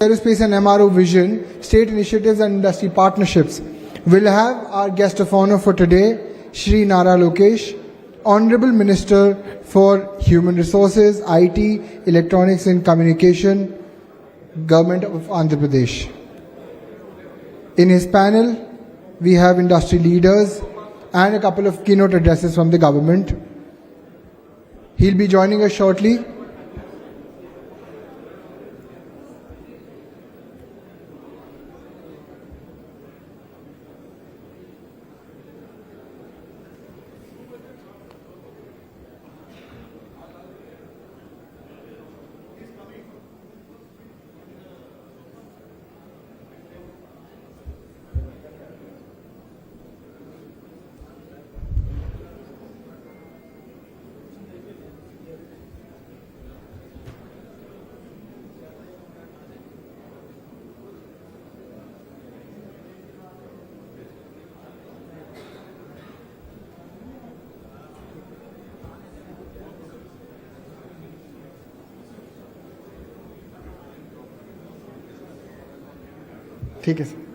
Aerospace and MRO vision, state initiatives and industry partnerships. We'll have our guest of honor for today, Shri Nara Lokesh, Honorable Minister for Human Resources, IT, Electronics and Communication, Government of Andhra Pradesh. In his panel, we have industry leaders and a couple of keynote addresses from the government. He'll be joining us shortly. ठीक है sir.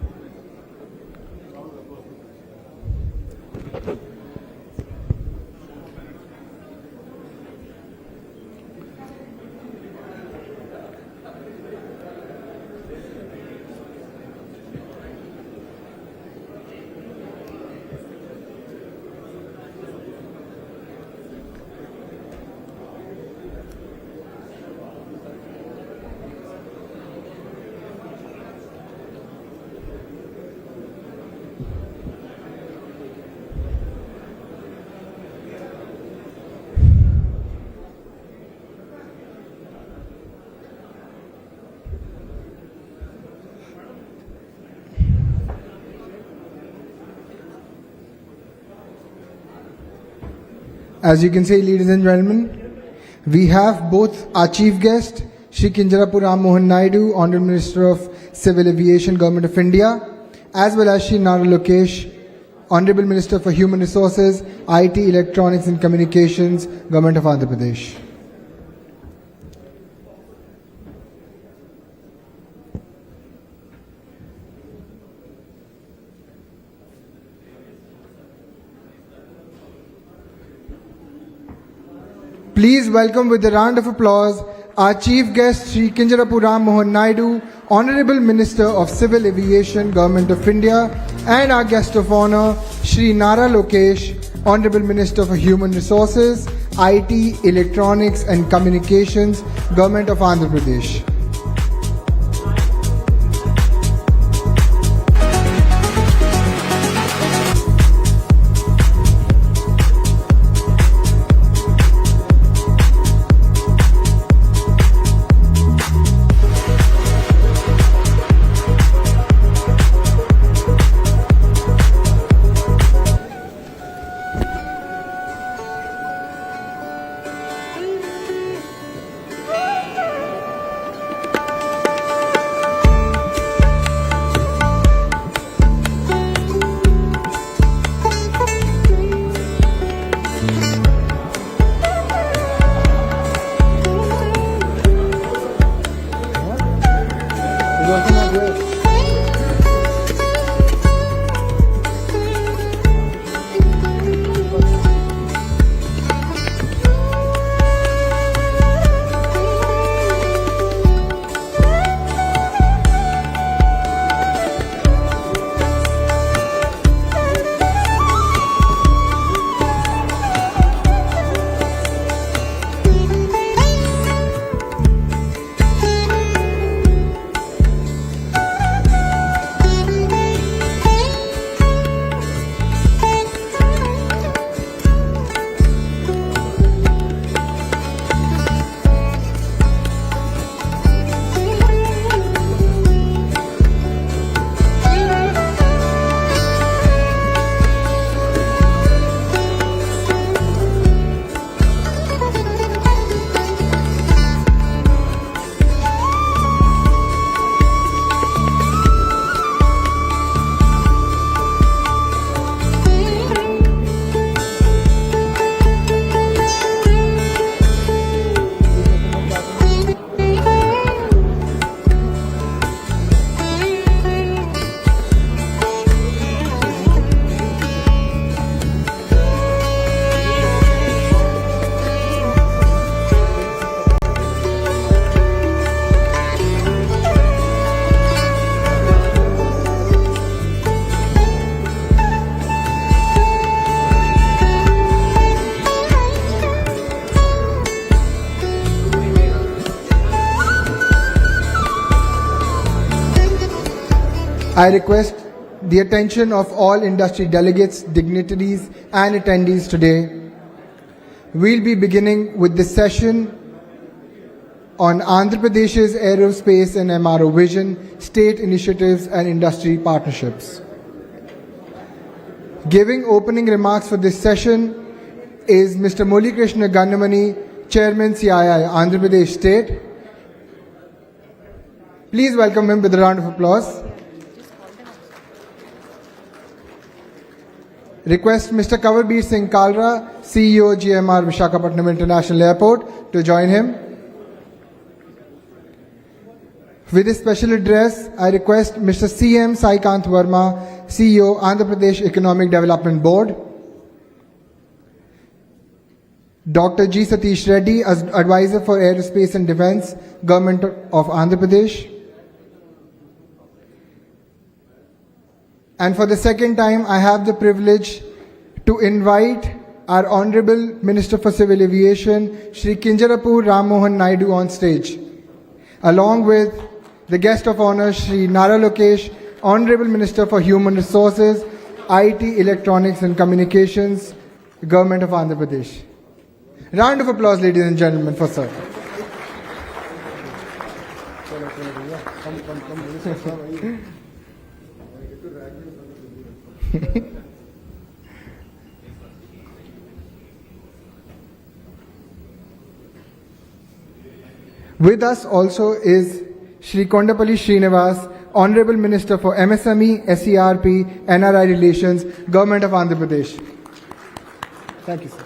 As you can see, ladies and gentlemen, we have both our chief guest, Shri Bhogapuram Mohan Naidu, Honorable Minister of Civil Aviation, Government of India, as well as Shri Nara Lokesh, Honorable Minister for Human Resources, IT, Electronics and Communications, Government of Andhra Pradesh. Please welcome with a round of applause our chief guest, Shri Bhogapuram Mohan Naidu, Honorable Minister of Civil Aviation, Government of India, and our guest of honor, Shri Nara Lokesh, Honorable Minister for Human Resources, IT, Electronics and Communications, Government of Andhra Pradesh. I request the attention of all industry delegates, dignitaries, and attendees today. We'll be beginning with this session on Andhra Pradesh's aerospace and MRO vision, state initiatives, and industry partnerships. Giving opening remarks for this session is Mr. Krishna Gannamani, Chairman CII, Andhra Pradesh State. Please welcome him with a round of applause. Request Mr. Kavarbir Singh Kalra, CEO GMR Visakhapatnam International Airport, to join him. With his special address, I request Mr. CM Saikant Verma, CEO Andhra Pradesh Economic Development Board. Dr. G. Satish Reddy, as Advisor for Aerospace and Defence, Government of Andhra Pradesh. And for the second time, I have the privilege to invite our Honorable Minister for Civil Aviation, Shri Kinjarapu Ram Mohan Naidu, on stage, along with the guest of honor, Shri Nara Lokesh, Honorable Minister for Human Resources, IT, Electronics and Communications, Government of Andhra Pradesh. Round of applause, ladies and gentlemen, for sir. With us also is Shri Kondapalli Srinivas, Honorable Minister for MSME, SERP, NRI Relations, Government of Andhra Pradesh. Thank you, sir.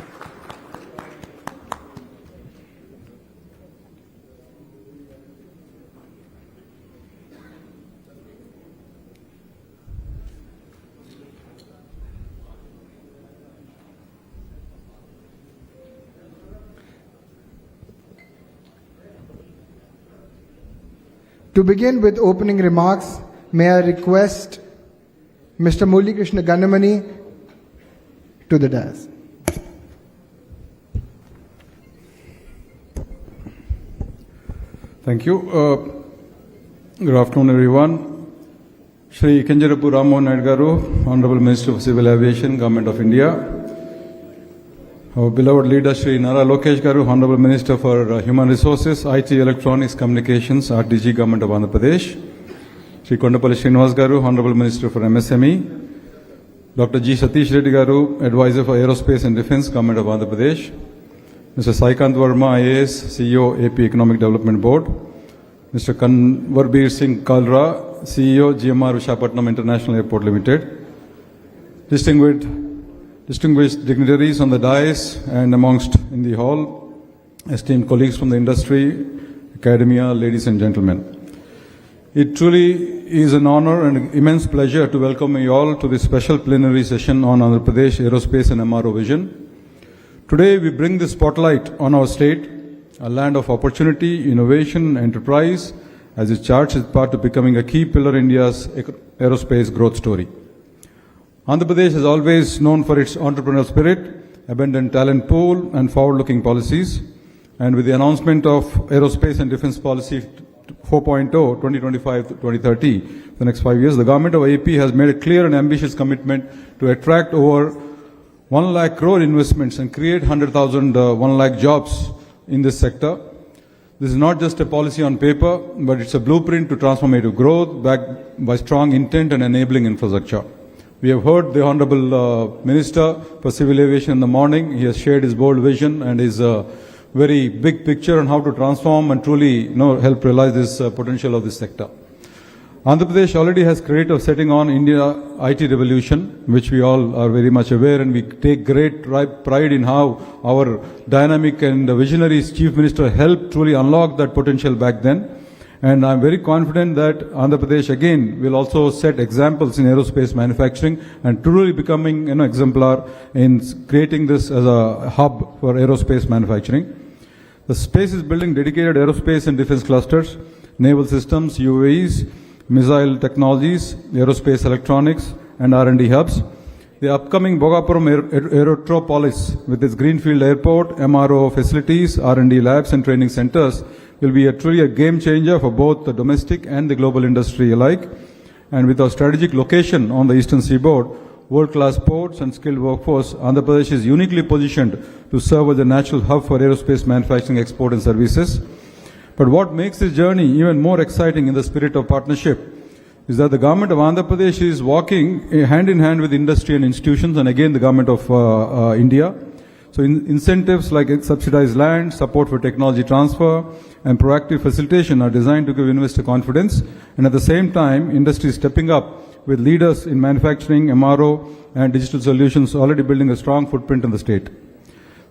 To begin with opening remarks, may I request Mr. Krishna Gannamani to the dais. Thank you. Good afternoon, everyone. Shri Kinjarapu Ram Mohan Naidu Garu, Honorable Minister of Civil Aviation, Government of India. Our beloved leader, Shri Nara Lokesh Garu, Honorable Minister for Human Resources, IT, Electronics, Communications, RDG, Government of Andhra Pradesh. Shri Kondapalli Srinivas Garu, Honorable Minister for MSME. Dr. G. Satish Reddy Garu, Advisor for Aerospace and Defence, Government of Andhra Pradesh. Mr. Saikant Verma, IAS, CEO, AP Economic Development Board. Mr. Kavarbir Singh Kalra, CEO, GMR Visakhapatnam International Airport Limited. Distinguished dignitaries on the dais and amongst in the hall, esteemed colleagues from the industry, academia, ladies and gentlemen. It truly is an honor and immense pleasure to welcome you all to this special plenary session on Andhra Pradesh Aerospace and MRO Vision. Today we bring the spotlight on our state, a land of opportunity, innovation, enterprise, as it charts its path to becoming a key pillar in India's aerospace growth story. Andhra Pradesh is always known for its entrepreneurial spirit, abundant talent pool, and forward-looking policies. And with the announcement of Aerospace and Defence Policy 4.0, 2025-2030, the next 5 years, the government of AP has made a clear and ambitious commitment to attract over 1 lakh crore investments and create 100,000 1 lakh jobs in this sector. This is not just a policy on paper, but it's a blueprint to transformative growth backed by strong intent and enabling infrastructure. We have heard the Honorable Minister for Civil Aviation in the morning. He has shared his bold vision and his very big picture on how to transform and truly help realize this potential of this sector. Andhra Pradesh already has credit of setting on India IT revolution, which we all are very much aware, and we take great pride in how our dynamic and visionary Chief Minister helped truly unlock that potential back then. And I'm very confident that Andhra Pradesh again will also set examples in aerospace manufacturing and truly becoming exemplar in creating this as a hub for aerospace manufacturing. The space is building dedicated aerospace and defense clusters, naval systems, UAVs, missile technologies, aerospace electronics, and R&D hubs. The upcoming Bhogapuram Aerotropolis with its greenfield airport, MRO facilities, R&D labs, and training centers will be truly a game changer for both the domestic and the global industry alike. And with our strategic location on the eastern seaboard, world-class ports and skilled workforce, Andhra Pradesh is uniquely positioned to serve as a natural hub for aerospace manufacturing, export and services. But what makes this journey even more exciting in the spirit of partnership is that the government of Andhra Pradesh is walking hand in hand with industry and institutions, and again the government of India. So incentives like subsidized land, support for technology transfer, and proactive facilitation are designed to give investor confidence, and at the same time, industry is stepping up with leaders in manufacturing, MRO, and digital solutions already building a strong footprint in the state.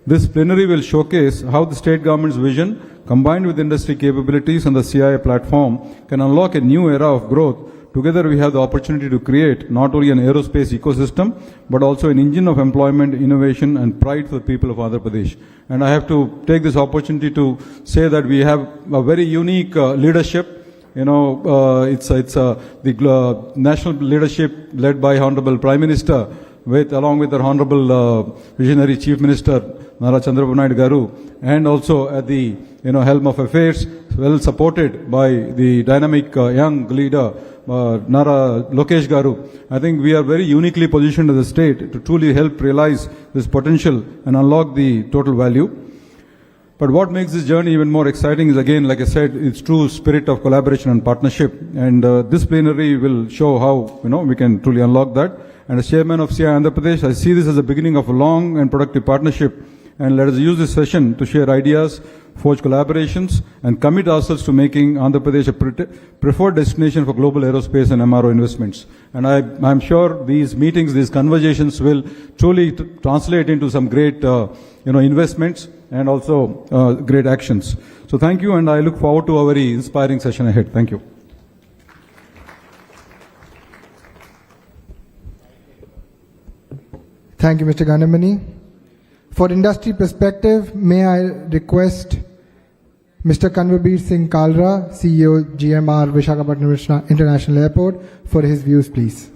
This plenary will showcase how the state government's vision, combined with industry capabilities and the CIA platform, can unlock a new era of growth. Together we have the opportunity to create not only an aerospace ecosystem, but also an engine of employment, innovation and pride for the people of Andhra Pradesh. And I have to take this opportunity to say that we have a very unique leadership. It's the national leadership led by Honorable Prime Minister, along with our Honorable Visionary Chief Minister, Nara Garu, and also at the helm of affairs, well supported by the dynamic young leader, Nara Lokesh Garu. I think we are very uniquely positioned as a state to truly help realize this potential and unlock the total value. But what makes this journey even more exciting is, again, like I said, its true spirit of collaboration and partnership. And this plenary will show how we can truly unlock that. And as chairman of CIA Andhra Pradesh, I see this as the beginning of a long and productive partnership. And let us use this session to share ideas, forge collaborations, and commit ourselves to making Andhra Pradesh a preferred destination for global aerospace and MRO investments. And I'm sure these meetings, these conversations will truly translate into some great investments and also great actions. So thank you, and I look forward to a very inspiring session ahead. Thank you. Thank you, Mr. Ganamani. For industry perspective, may I request Mr. Kanwarbir Singh Kalra, CEO GMR Visakhapatnam International Airport, for his views, please.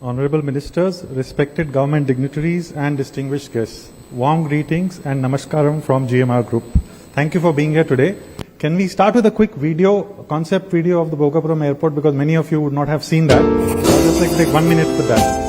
Honorable Ministers, respected government dignitaries and distinguished guests, warm greetings and namaskaram from GMR Group. Thank you for being here today. Can we start with a quick video, concept video of the Bhogapuram airport, because many of you would not have seen that. So I'll just take 1 minute for that.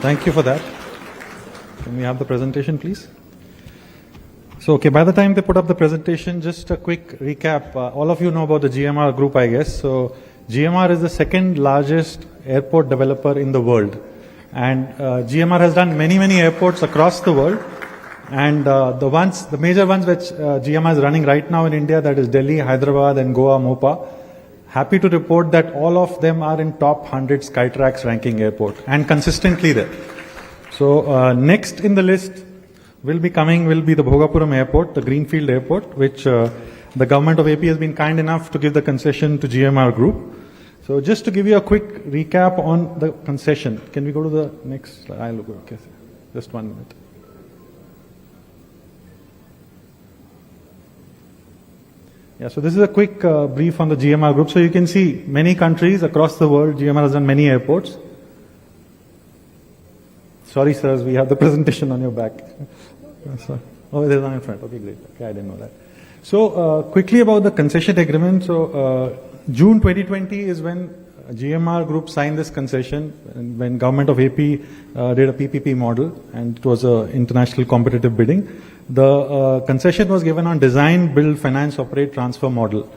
Thank you for that. Can we have the presentation, please? So, okay, by the time they put up the presentation, just a quick recap. All of you know about the GMR group, I guess. So, GMR is the second largest airport developer in the world. And GMR has done many, many airports across the world. And the major ones which GMR is running right now in India, that is Delhi, Hyderabad and Goa, Mopa. Happy to report that all of them are in top 100 Skytrax ranking airport and consistently there. So next in the list will be the Bhogapuram airport, the Greenfield airport, which the government of AP has been kind enough to give the concession to GMR Group. So just to give you a quick recap on the concession, can we go to the next slide? I'll go, okay, just 1 minute. Yeah, so this is a quick brief on the GMR Group. So you can see many countries across the world, GMR has done many airports. Sorry, sirs, we have the presentation on your back. Oh, there's one in front. Okay, great. Okay, I didn't know that. So quickly about the concession agreement. So June 2020 is when GMR Group signed this concession, and when Government of AP did a PPP model, and it was a international competitive bidding. The concession was given on design, build, finance, operate, transfer model.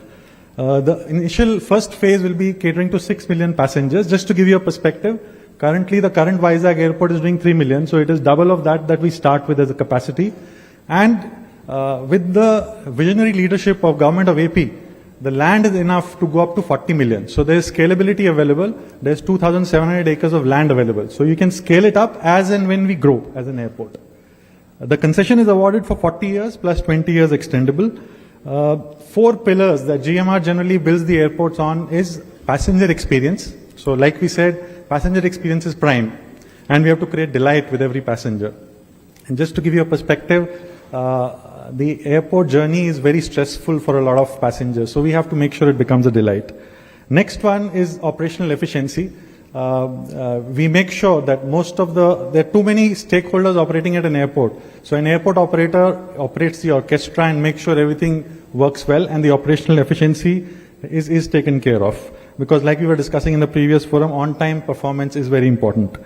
The initial first phase will be catering to 6 million passengers. Just to give you a perspective, currently the current Vizag airport is doing 3 million, so it is double of that we start with as a capacity. And with the visionary leadership of Government of AP, the land is enough to go up to 40 million. So there is scalability available. There's 2,700 acres of land available. So you can scale it up as and when we grow as an airport. The concession is awarded for 40 years plus 20 years extendable. 4 pillars that GMR generally builds the airports on is passenger experience. So like we said, passenger experience is prime, and we have to create delight with every passenger. And just to give you a perspective, the airport journey is very stressful for a lot of passengers, so we have to make sure it becomes a delight. Next one is operational efficiency. We make sure that there are too many stakeholders operating at an airport. So an airport operator operates the orchestra and makes sure everything works well, and the operational efficiency is taken care of. Because like we were discussing in the previous forum, on-time performance is very important.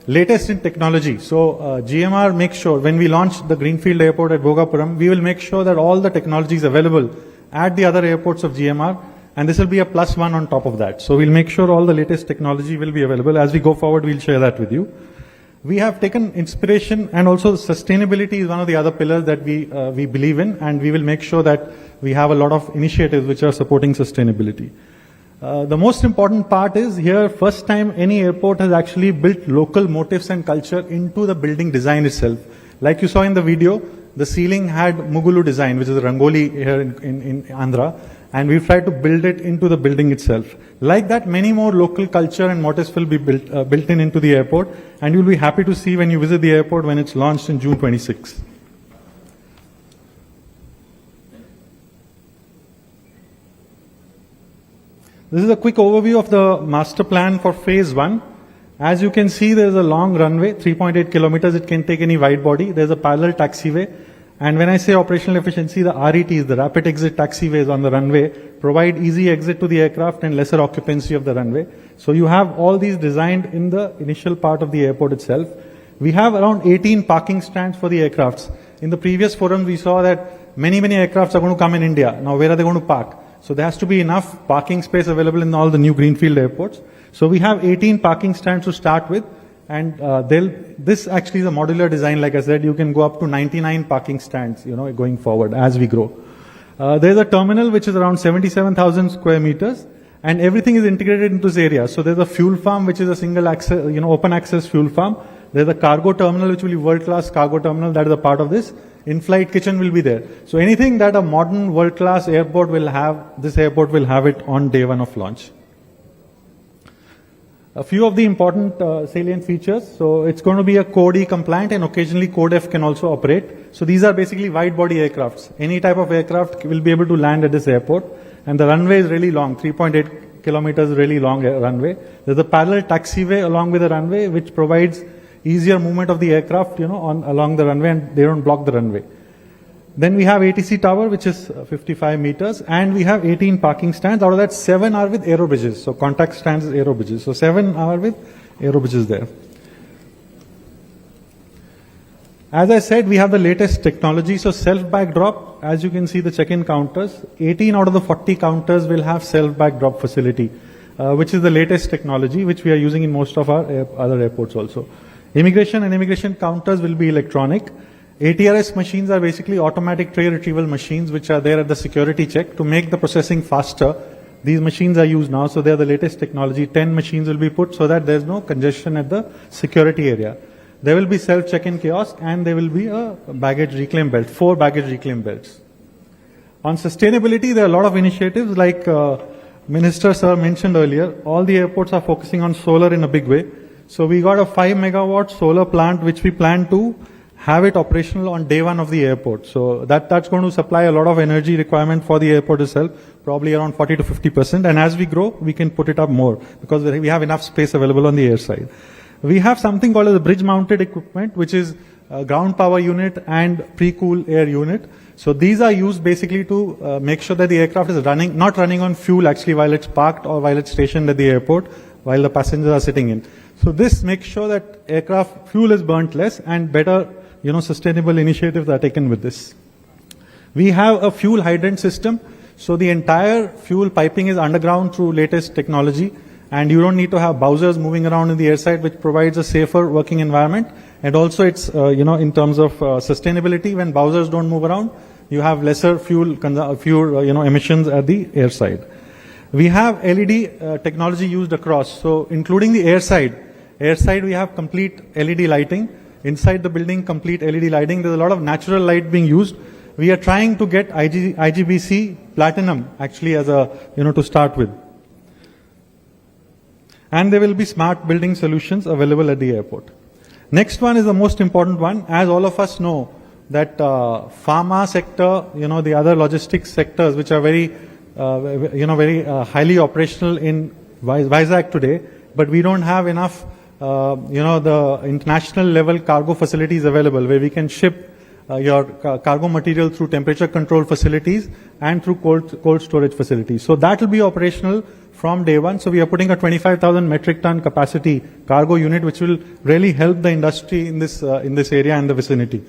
Latest in technology. So GMR makes sure when we launch the Greenfield Airport at Bhogapuram, we will make sure that all the technology is available at the other airports of GMR, and this will be a +1 on top of that. So we'll make sure all the latest technology will be available. As we go forward, we'll share that with you. We have taken inspiration, and also sustainability is one of the other pillars that we believe in, and we will make sure that we have a lot of initiatives which are supporting sustainability. The most important part is here, first time any airport has actually built local motifs and culture into the building design itself. Like you saw in the video, the ceiling had Mugulu design, which is a Rangoli here in Andhra, and we've tried to build it into the building itself. Like that, many more local culture and motifs will be built into the airport, and you'll be happy to see when you visit the airport when it's launched in June 26. This is a quick overview of the master plan for phase 1. As you can see, there is a long runway, 3.8 kilometers. It can take any wide body. There's a parallel taxiway. And when I say operational efficiency, the RETs, the rapid exit taxiways on the runway, provide easy exit to the aircraft and lesser occupancy of the runway. So you have all these designed in the initial part of the airport itself. We have around 18 parking stands for the aircrafts. In the previous forum, we saw that many aircrafts are going to come in India. Now, where are they going to park? So there has to be enough parking space available in all the new greenfield airports. So we have 18 parking stands to start with, and this actually is a modular design. Like I said, you can go up to 99 parking stands, going forward as we grow. There's a terminal which is around 77,000 square meters, and everything is integrated into this area. So there's a fuel farm which is a single access, open access fuel farm. There's a cargo terminal which will be world-class cargo terminal, that is a part of this. In-flight kitchen will be there. So anything that a modern world-class airport will have, this airport will have it on day 1 of launch. A few of the important salient features. So it's going to be a Code E compliant, and occasionally Code F can also operate. So these are basically wide body aircrafts. Any type of aircraft will be able to land at this airport. And the runway is really long, 3.8 kilometers, really long runway. There's a parallel taxiway along with the runway, which provides easier movement of the aircraft, along the runway, and they don't block the runway. Then we have ATC tower, which is 55 meters, and we have 18 parking stands. Out of that, 7 are with aero bridges. So contact stands is aero bridges. So 7 are with aero bridges there. As I said, we have the latest technology. So self-bag drop, as you can see the check-in counters, 18 out of the 40 counters will have self-bag drop facility, which is the latest technology, which we are using in most of our other airports also. Immigration and immigration counters will be electronic. ATRS machines are basically automatic tray retrieval machines, which are there at the security check to make the processing faster. These machines are used now, so they are the latest technology. 10 machines will be put so that there's no congestion at the security area. There will be self check-in kiosk, and there will be a baggage reclaim belt, 4 baggage reclaim belts. On sustainability, there are a lot of initiatives like Minister Sir mentioned earlier. All the airports are focusing on solar in a big way. So we got a 5 megawatt solar plant which we plan to have it operational on day one of the airport. So that's going to supply a lot of energy requirement for the airport itself, probably around 40 to 50%. And as we grow, we can put it up more because we have enough space available on the air side. We have something called as a bridge mounted equipment, which is a ground power unit and pre-cool air unit. So these are used basically to make sure that the aircraft is not running on fuel actually while it's parked or while it's stationed at the airport, while the passengers are sitting in. So this makes sure that aircraft fuel is burnt less and better, sustainable initiatives are taken with this. We have a fuel hydrant system. So the entire fuel piping is underground through latest technology, and you don't need to have bowsers moving around in the airside, which provides a safer working environment. And also it's, in terms of sustainability, when bowsers don't move around, you have lesser fuel emissions at the airside. We have LED technology used across, so including the airside. Airside we have complete LED lighting. Inside the building, complete LED lighting. There's a lot of natural light being used. We are trying to get IGBC Platinum actually as a, to start with. And there will be smart building solutions available at the airport. Next one is the most important one. As all of us know, that pharma sector, the other logistics sectors which are very, very highly operational in Vizag today, but we don't have enough, the international level cargo facilities available where we can ship your cargo material through temperature control facilities and through cold storage facilities. So that will be operational from day one. So we are putting a 25,000 metric ton capacity cargo unit, which will really help the industry in this area and the vicinity.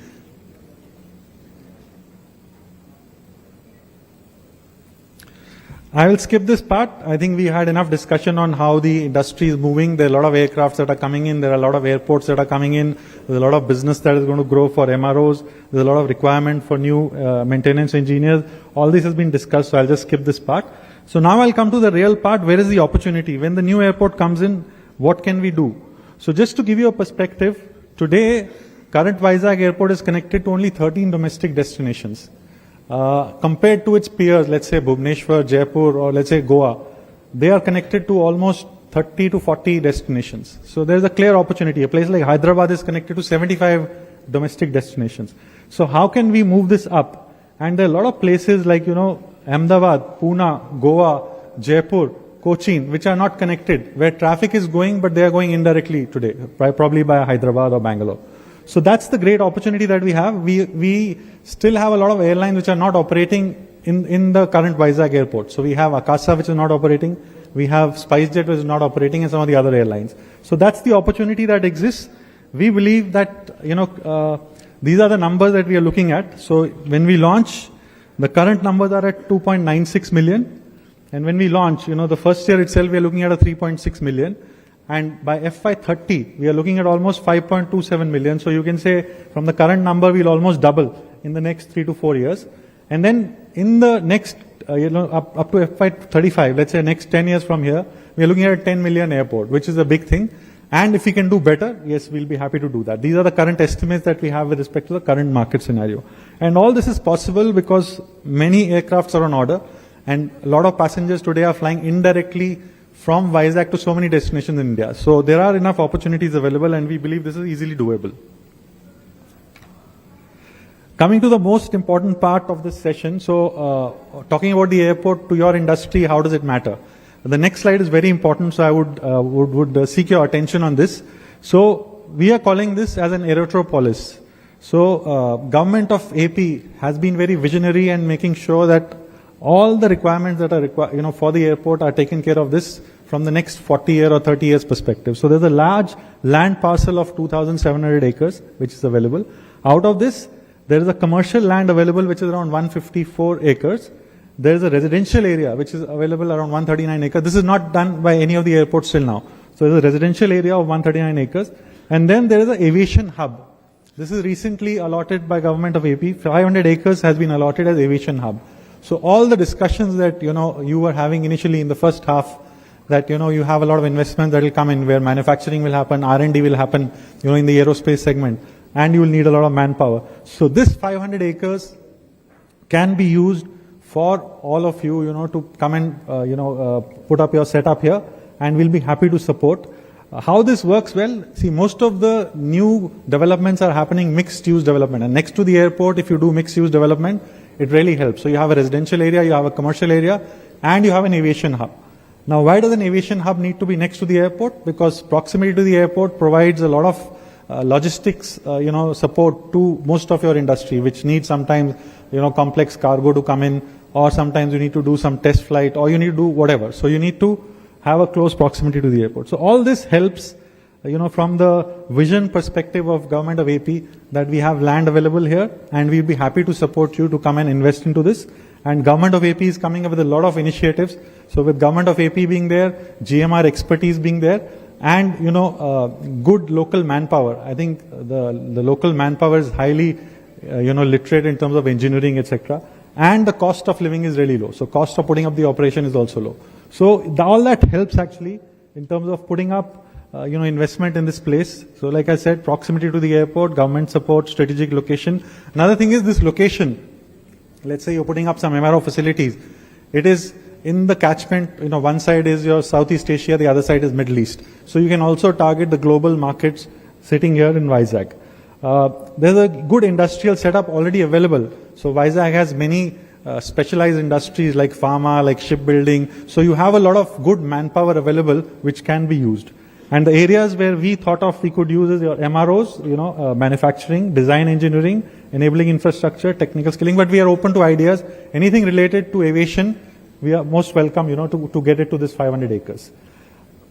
I will skip this part. I think we had enough discussion on how the industry is moving. There are a lot of aircrafts that are coming in. There are a lot of airports that are coming in. There's a lot of business that is going to grow for MROs. There's a lot of requirement for new maintenance engineers. All this has been discussed, so I'll just skip this part. So now I'll come to the real part. Where is the opportunity? When the new airport comes in, what can we do? So just to give you a perspective, today, current Vizag airport is connected to only 13 domestic destinations. Compared to its peers, let's say Bhubaneswar, Jaipur, or let's say Goa, they are connected to almost 30 to 40 destinations. So there's a clear opportunity. A place like Hyderabad is connected to 75 domestic destinations. So how can we move this up? And there are a lot of places like, Ahmedabad, Pune, Goa, Jaipur, Cochin, which are not connected, where traffic is going, but they are going indirectly today, probably by Hyderabad or Bangalore. So that's the great opportunity that we have. We still have a lot of airlines which are not operating in the current Vizag airport. So we have Akasa, which is not operating. We have SpiceJet, which is not operating, and some of the other airlines. So that's the opportunity that exists. We believe that, these are the numbers that we are looking at. So when we launch, the current numbers are at 2.96 million. And when we launch, the first year itself, we are looking at a 3.6 million. And by FY30, we are looking at almost 5.27 million. So you can say from the current number, we'll almost double in the next 3 to 4 years. And then in the next, up to FY35, let's say next 10 years from here, we are looking at a 10 million airport, which is a big thing. And if we can do better, yes, we'll be happy to do that. These are the current estimates that we have with respect to the current market scenario. And all this is possible because many aircrafts are on order, and a lot of passengers today are flying indirectly from Vizag to so many destinations in India. So there are enough opportunities available, and we believe this is easily doable. Coming to the most important part of this session, so talking about the airport to your industry, how does it matter? The next slide is very important, so I would seek your attention on this. So we are calling this as an aerotropolis. So government of AP has been very visionary and making sure that all the requirements that are required, for the airport are taken care of this from the next 40 year or 30 years perspective. So there's a large land parcel of 2,700 acres which is available. Out of this, there is a commercial land available which is around 154 acres. There is a residential area which is available around 139 acres. This is not done by any of the airports till now. So there's a residential area of 139 acres. And then there is an aviation hub. This is recently allotted by government of AP. 500 acres has been allotted as aviation hub. So all the discussions that, you were having initially in the first half, that, you have a lot of investment that will come in where manufacturing will happen, R&D will happen, in the aerospace segment, and you will need a lot of manpower. So this 500 acres can be used for all of you, to come and, put up your setup here, and we'll be happy to support. How this works, well, see, most of the new developments are happening mixed-use development. And next to the airport, if you do mixed-use development, it really helps. So you have a residential area, you have a commercial area, and you have an aviation hub. Now, why does an aviation hub need to be next to the airport? Because proximity to the airport provides a lot of logistics, support to most of your industry, which needs sometimes, complex cargo to come in, or sometimes you need to do some test flight, or you need to do whatever. So you need to have a close proximity to the airport. So all this helps, from the vision perspective of government of AP, that we have land available here, and we'll be happy to support you to come and invest into this. And government of AP is coming up with a lot of initiatives. So with government of AP being there, GMR expertise being there, and good local manpower. I think the local manpower is highly literate in terms of engineering, etc. And the cost of living is really low. So cost of putting up the operation is also low. So all that helps actually in terms of putting up investment in this place. So like I said, proximity to the airport, government support, strategic location. Another thing is this location. Let's say you're putting up some MRO facilities. It is in the catchment, one side is your Southeast Asia, the other side is Middle East. So you can also target the global markets sitting here in Vizag. There's a good industrial setup already available. So Vizag has many specialized industries like pharma, like shipbuilding. So you have a lot of good manpower available which can be used. And the areas where we thought of we could use is your MROs, manufacturing, design engineering, enabling infrastructure, technical skilling. But we are open to ideas. Anything related to aviation, we are most welcome, to get it to this 500 acres.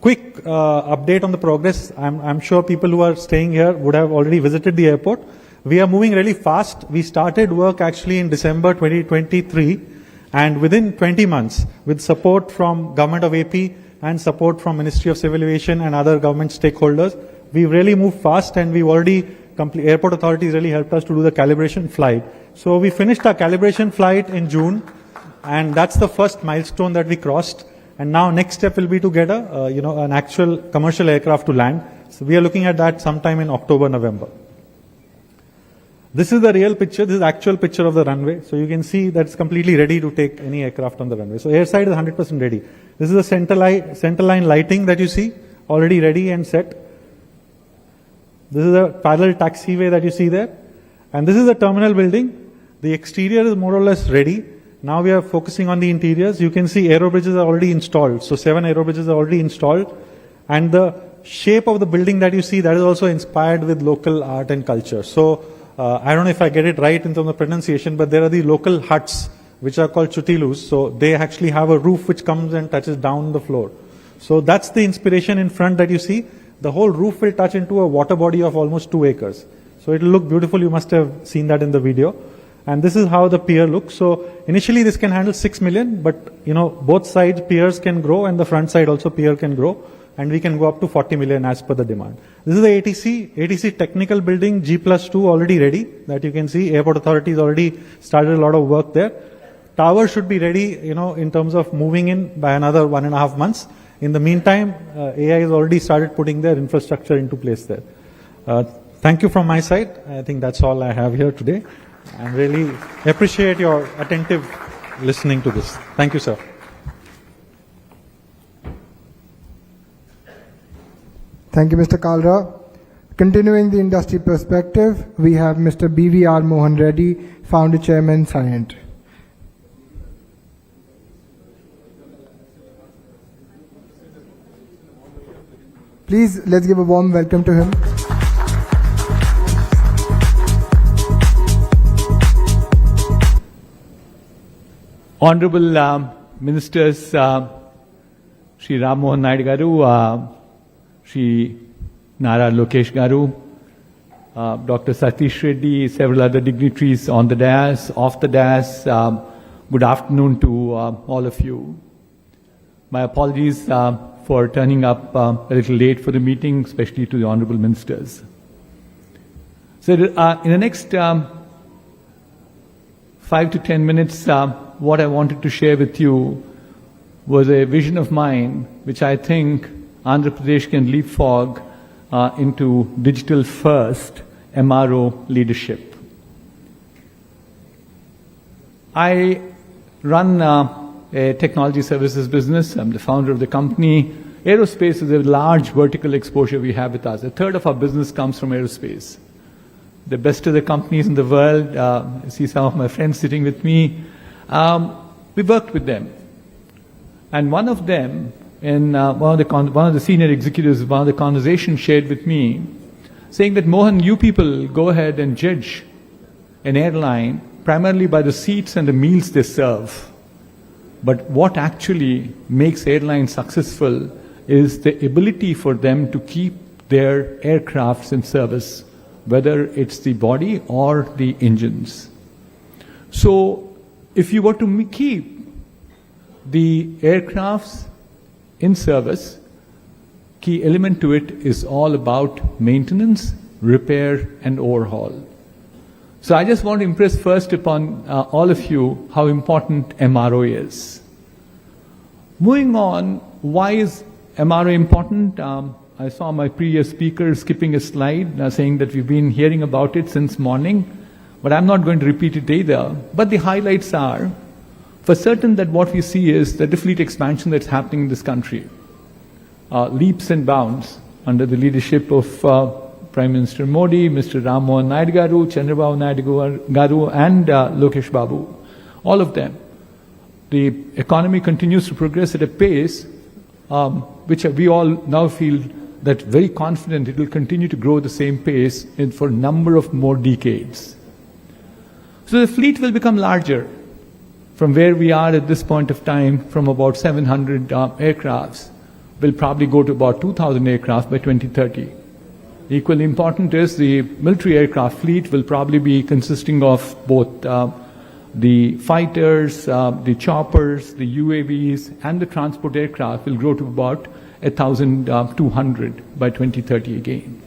Quick update on the progress. I'm sure people who are staying here would have already visited the airport. We are moving really fast. We started work actually in December 2023, and within 20 months, with support from Government of AP and support from Ministry of Civil Aviation and other government stakeholders, we've really moved fast, and we've already airport authorities really helped us to do the calibration flight. So we finished our calibration flight in June, and that's the first milestone that we crossed. And now next step will be to get an actual commercial aircraft to land. So we are looking at that sometime in October, November. This is the real picture. This is actual picture of the runway. So you can see that it's completely ready to take any aircraft on the runway. So airside is 100% ready. This is the center line lighting that you see, already ready and set. This is a parallel taxiway that you see there. And this is the terminal building. The exterior is more or less ready. Now we are focusing on the interiors. You can see aero bridges are already installed. So 7 aero bridges are already installed. And the shape of the building that you see, that is also inspired with local art and culture. So I don't know if I get it right in terms of pronunciation, but there are the local huts which are called chutilus. So they actually have a roof which comes and touches down the floor. So that's the inspiration in front that you see. The whole roof will touch into a water body of almost 2 acres. So it will look beautiful. You must have seen that in the video. And this is how the pier looks. So initially this can handle 6 million, but both sides piers can grow, and the front side also pier can grow, and we can go up to 40 million as per the demand. This is the ATC technical building, G+2 already ready, that you can see. Airport authorities already started a lot of work there. Tower should be ready, in terms of moving in by another 1.5 months. In the meantime, AI has already started putting their infrastructure into place there. Thank you from my side. I think that's all I have here today. I really appreciate your attentive listening to this. Thank you, sir. Thank you, Mr. Kalra. Continuing the industry perspective, we have Mr. BVR Mohan Reddy, Founder Chairman, Scient. Please, let's give a warm welcome to him. Honorable Ministers, Shri Ram Mohan Naidu Garu, Shri Nara Lokesh Garu, Dr. Satish Reddy, several other dignitaries on the dais, off the dais, good afternoon to all of you. My apologies for turning up a little late for the meeting, especially to the Honorable Ministers. So in the next 5 to 10 minutes, what I wanted to share with you was a vision of mine, which I think Andhra Pradesh can leapfrog into digital first MRO leadership. I run a technology services business. I'm the founder of the company. Aerospace is a large vertical exposure we have with us. A third of our business comes from aerospace. The best of the companies in the world, I see some of my friends sitting with me, we worked with them. And one of them, in one of the senior executives, one of the conversations shared with me, saying that, Mohan, you people go ahead and judge an airline primarily by the seats and the meals they serve. But what actually makes airlines successful is the ability for them to keep their aircrafts in service, whether it's the body or the engines. So if you were to keep the aircrafts in service, key element to it is all about maintenance, repair, and overhaul. So I just want to impress first upon all of you how important MRO is. Moving on, why is MRO important? I saw my previous speaker skipping a slide saying that we've been hearing about it since morning, but I'm not going to repeat it either. But the highlights are, for certain, that what we see is that the fleet expansion that's happening in this country. Leaps and bounds under the leadership of Prime Minister Modi, Mr. Ram Mohan Naidu Garu, Chandrababu Naidu Garu, and Lokesh Babu. All of them. The economy continues to progress at a pace which we all now feel that very confident it will continue to grow at the same pace for a number of more decades. So the fleet will become larger from where we are at this point of time, from about 700 aircrafts. Will probably go to about 2,000 aircraft by 2030. Equally important is the military aircraft fleet will probably be consisting of both the fighters, the choppers, the UAVs, and the transport aircraft will grow to about 1,200 by 2030 again.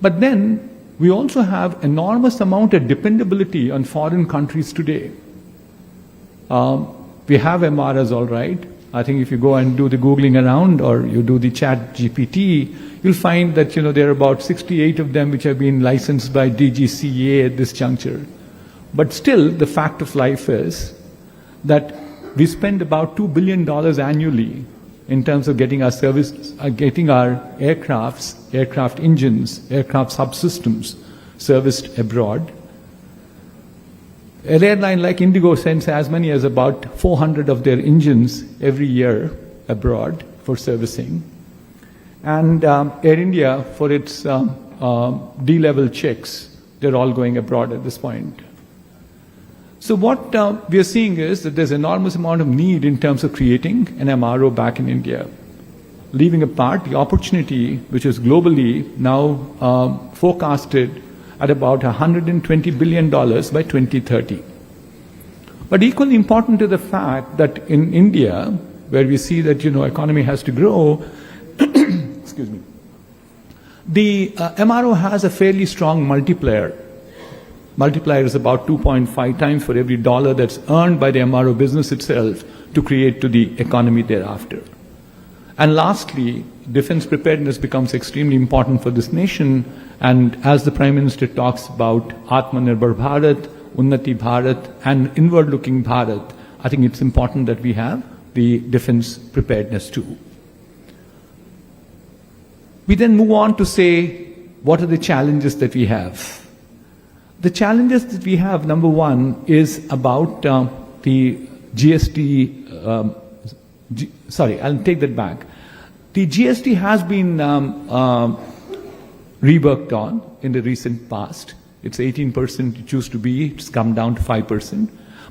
But then we also have enormous amount of dependability on foreign countries today. We have MRAs, all right. I think if you go and do the Googling around or you do the chat GPT, you'll find that, there are about 68 of them which have been licensed by DGCA at this juncture. But still, the fact of life is that we spend about $2 billion annually in terms of getting our services, getting our aircrafts, aircraft engines, aircraft subsystems serviced abroad. An airline like Indigo sends as many as about 400 of their engines every year abroad for servicing. And Air India, for its D-level checks, they're all going abroad at this point. So what we are seeing is that there's enormous amount of need in terms of creating an MRO back in India. Leaving apart the opportunity, which is globally now forecasted at about $120 billion by 2030. But equally important to the fact that in India, where we see that, economy has to grow, excuse me, the MRO has a fairly strong multiplier. Multiplier is about 2.5 times for every dollar that's earned by the MRO business itself to create to the economy thereafter. And lastly, defense preparedness becomes extremely important for this nation. And as the Prime Minister talks about Atmanirbhar Bharat, Unnati Bharat, and inward-looking Bharat, I think it's important that we have the defense preparedness too. We then move on to say, what are the challenges that we have? The challenges that we have, number one, is about the GST. Sorry, I'll take that back. The GST has been reworked on in the recent past. It's 18% it used to be, it's come down to 5%.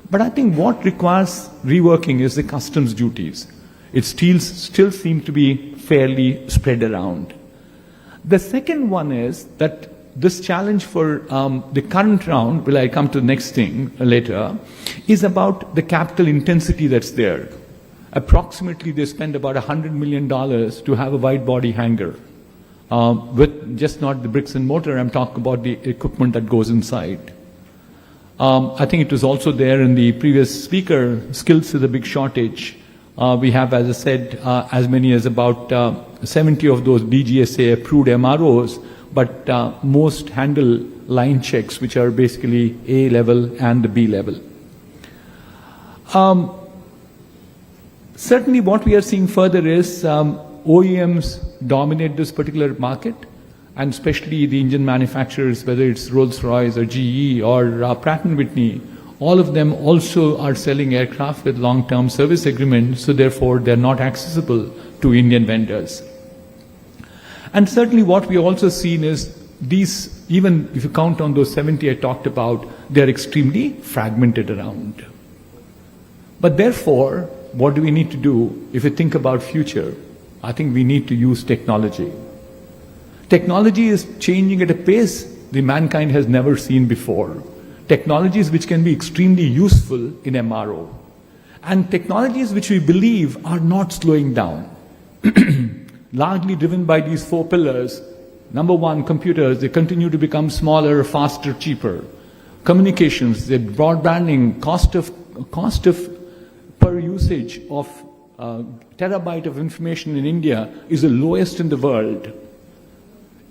But I think what requires reworking is the customs duties. It still seem to be fairly spread around. The second one is that this challenge for the current round, will I come to the next thing later, is about the capital intensity that's there. Approximately they spend about $100 million to have a wide body hangar. With just not the bricks and mortar, I'm talking about the equipment that goes inside. I think it was also there in the previous speaker, skills is a big shortage. We have, as I said, as many as about 70 of those DGSA approved MROs, but most handle line checks, which are basically A level and the B level. Certainly what we are seeing further is OEMs dominate this particular market, and especially the engine manufacturers, whether it's Rolls-Royce or GE or Pratt & Whitney, all of them also are selling aircraft with long-term service agreements, so therefore they're not accessible to Indian vendors. And certainly what we also seen is these, even if you count on those 70 I talked about, they're extremely fragmented around. But therefore, what do we need to do if we think about future? I think we need to use technology. Technology is changing at a pace the mankind has never seen before. Technologies which can be extremely useful in MRO. And technologies which we believe are not slowing down. Largely driven by these four pillars. Number one, computers, they continue to become smaller, faster, cheaper. Communications, the broadbanding, cost of per usage of terabyte of information in India is the lowest in the world.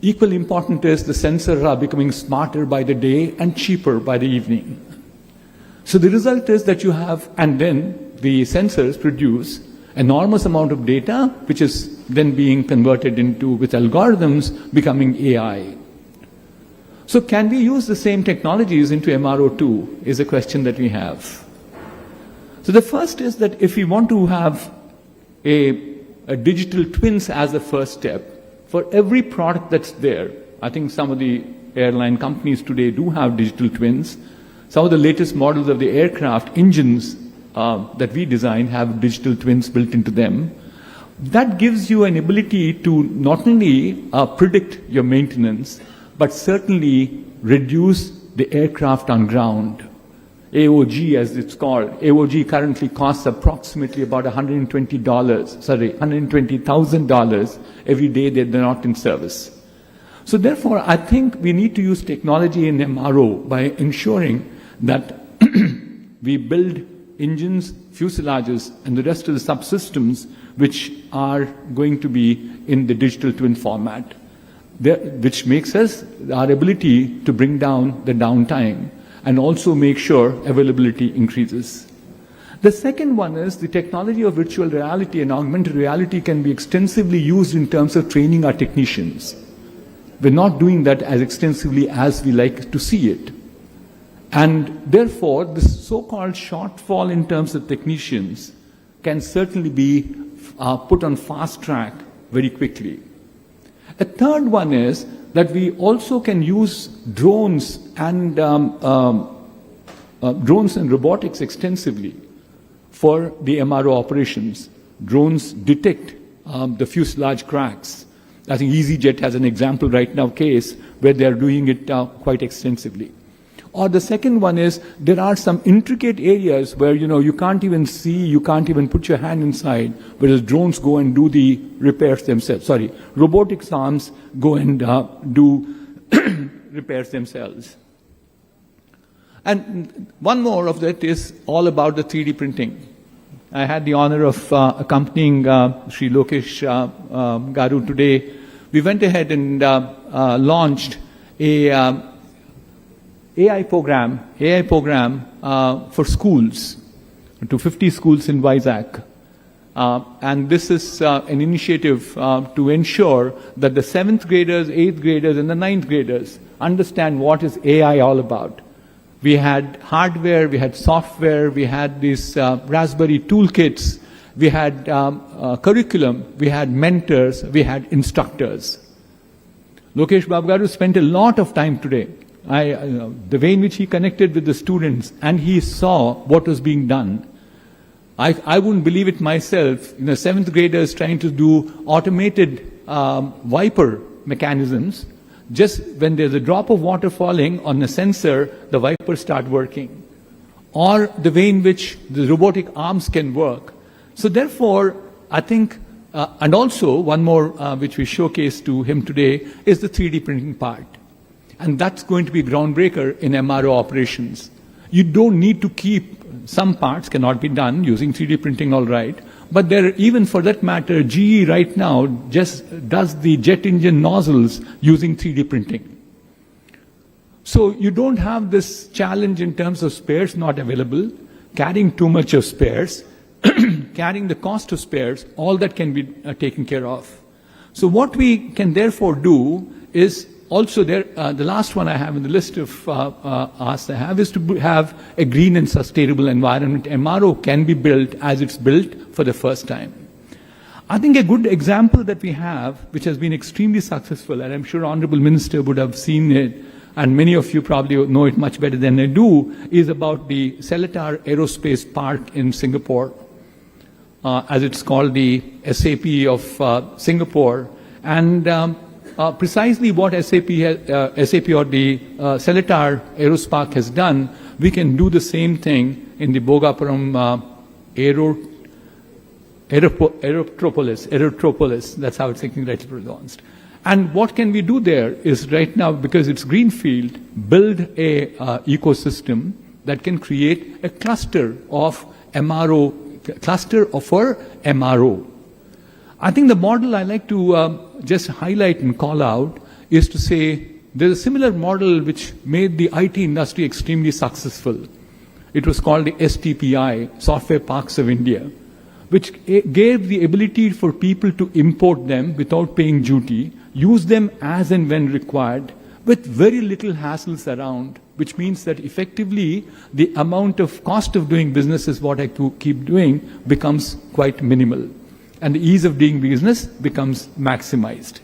Equally important is the sensors are becoming smarter by the day and cheaper by the evening. So the result is that you have, and then the sensors produce enormous amount of data, which is then being converted into, with algorithms, becoming AI. So can we use the same technologies into MRO too, is a question that we have. So the first is that if we want to have a digital twins as a first step, for every product that's there, I think some of the airline companies today do have digital twins. Some of the latest models of the aircraft engines that we design have digital twins built into them. That gives you an ability to not only predict your maintenance, but certainly reduce the aircraft on ground. AOG, as it's called. AOG currently costs approximately about $120,000 every day that they're not in service. So therefore, I think we need to use technology in MRO by ensuring that we build engines, fuselages, and the rest of the subsystems which are going to be in the digital twin format, which makes us our ability to bring down the downtime and also make sure availability increases. The second one is the technology of virtual reality and augmented reality can be extensively used in terms of training our technicians. We're not doing that as extensively as we like to see it. And therefore, this so-called shortfall in terms of technicians can certainly be put on fast track very quickly. A third one is that we also can use drones and robotics extensively for the MRO operations. Drones detect the fuselage cracks. I think EasyJet has an example right now case where they are doing it quite extensively. Or the second one is there are some intricate areas where you can't even see, you can't even put your hand inside, whereas drones go and do the repairs themselves. Sorry, robotics arms go and do repairs themselves. And one more of that is all about the 3D printing. I had the honor of accompanying Sri Lokesh Garu today. We went ahead and launched a AI program for schools, to 50 schools in Vizag. And this is an initiative to ensure that the 7th graders, 8th graders, and the 9th graders understand what is AI all about. We had hardware, we had software, we had these Raspberry toolkits, we had curriculum, we had mentors, we had instructors. Lokesh Babu Garu spent a lot of time today. The way in which he connected with the students and he saw what was being done. I wouldn't believe it myself, 7th graders trying to do automated wiper mechanisms. Just when there's a drop of water falling on a sensor, the wipers start working. Or the way in which the robotic arms can work. So therefore, I think, and also one more which we showcased to him today is the 3D printing part. And that's going to be groundbreaker in MRO operations. You don't need to keep, some parts cannot be done using 3D printing, all right. But there, even for that matter, GE right now just does the jet engine nozzles using 3D printing. So you don't have this challenge in terms of spares not available. carrying too much of spares, carrying the cost of spares, all that can be taken care of. So what we can therefore do is also there, the last one I have in the list of asks I have is to have a green and sustainable environment. MRO can be built as it's built for the first time. I think a good example that we have, which has been extremely successful, and I'm sure Honorable Minister would have seen it, and many of you probably know it much better than I do, is about the Seletar Aerospace Park in Singapore, as it's called the SAP of Singapore. And precisely what SAP or the Seletar Aerospace has done, we can do the same thing in the Bhogapuram Aerotropolis, that's how it's rightly pronounced. And what can we do there is right now, because it's greenfield, build a ecosystem that can create a cluster of MRO, for MRO. I think the model I like to just highlight and call out is to say there's a similar model which made the IT industry extremely successful. It was called the STPI, Software Parks of India, which gave the ability for people to import them without paying duty, use them as and when required, with very little hassles around, which means that effectively the amount of cost of doing business is what I keep doing becomes quite minimal. And the ease of doing business becomes maximized.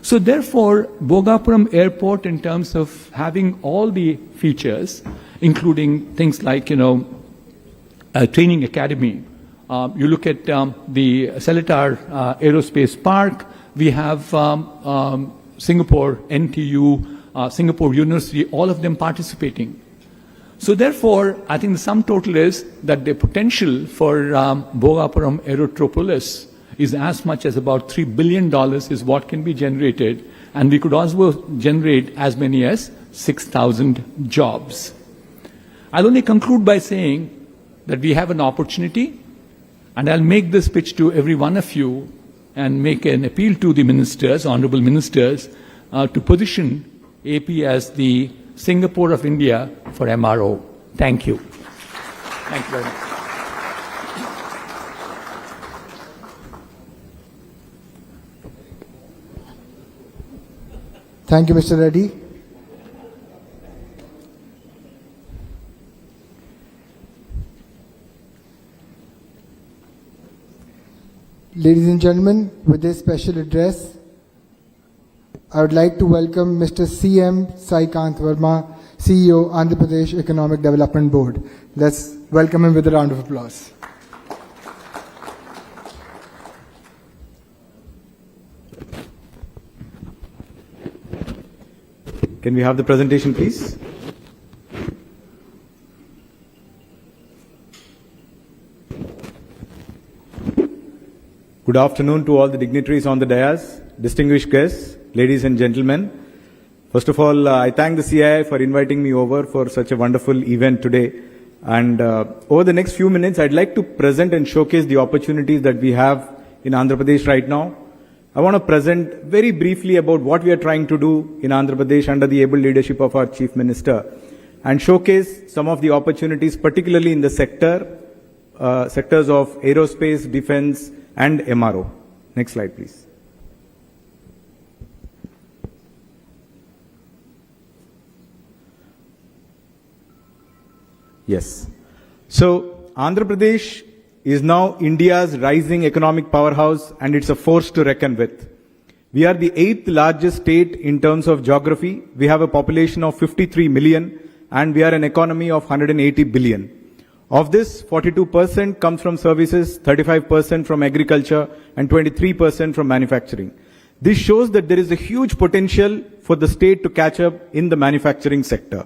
So therefore, Bhogapuram Airport, in terms of having all the features, including things like, a training academy, you look at the Seletar Aerospace Park, we have Singapore, NTU, Singapore University, all of them participating. So therefore, I think the sum total is that the potential for Bhogapuram Aerotropolis is as much as about $3 billion is what can be generated, and we could also generate as many as 6,000 jobs. I'll only conclude by saying that we have an opportunity, and I'll make this pitch to every one of you and make an appeal to the ministers, honorable ministers, to position AP as the Singapore of India for MRO. Thank you. Thank you very much. Thank you, Mr. Reddy. Ladies and gentlemen, with this special address, I would like to welcome Mr. C.M. Sai Kant Verma, CEO, Andhra Pradesh Economic Development Board. Let's welcome him with a round of applause. Can we have the presentation, please? Good afternoon to all the dignitaries on the dais, distinguished guests, ladies and gentlemen. First of all, I thank the CII for inviting me over for such a wonderful event today. And over the next few minutes, I'd like to present and showcase the opportunities that we have in Andhra Pradesh right now. I want to present very briefly about what we are trying to do in Andhra Pradesh under the able leadership of our Chief Minister, and showcase some of the opportunities, particularly in the sectors of aerospace, defense, and MRO. Next slide, please. Yes. So, Andhra Pradesh is now India's rising economic powerhouse, and it's a force to reckon with. We are the 8th largest state in terms of geography. We have a population of 53 million, and we are an economy of 180 billion. Of this, 42% comes from services, 35% from agriculture, and 23% from manufacturing. This shows that there is a huge potential for the state to catch up in the manufacturing sector.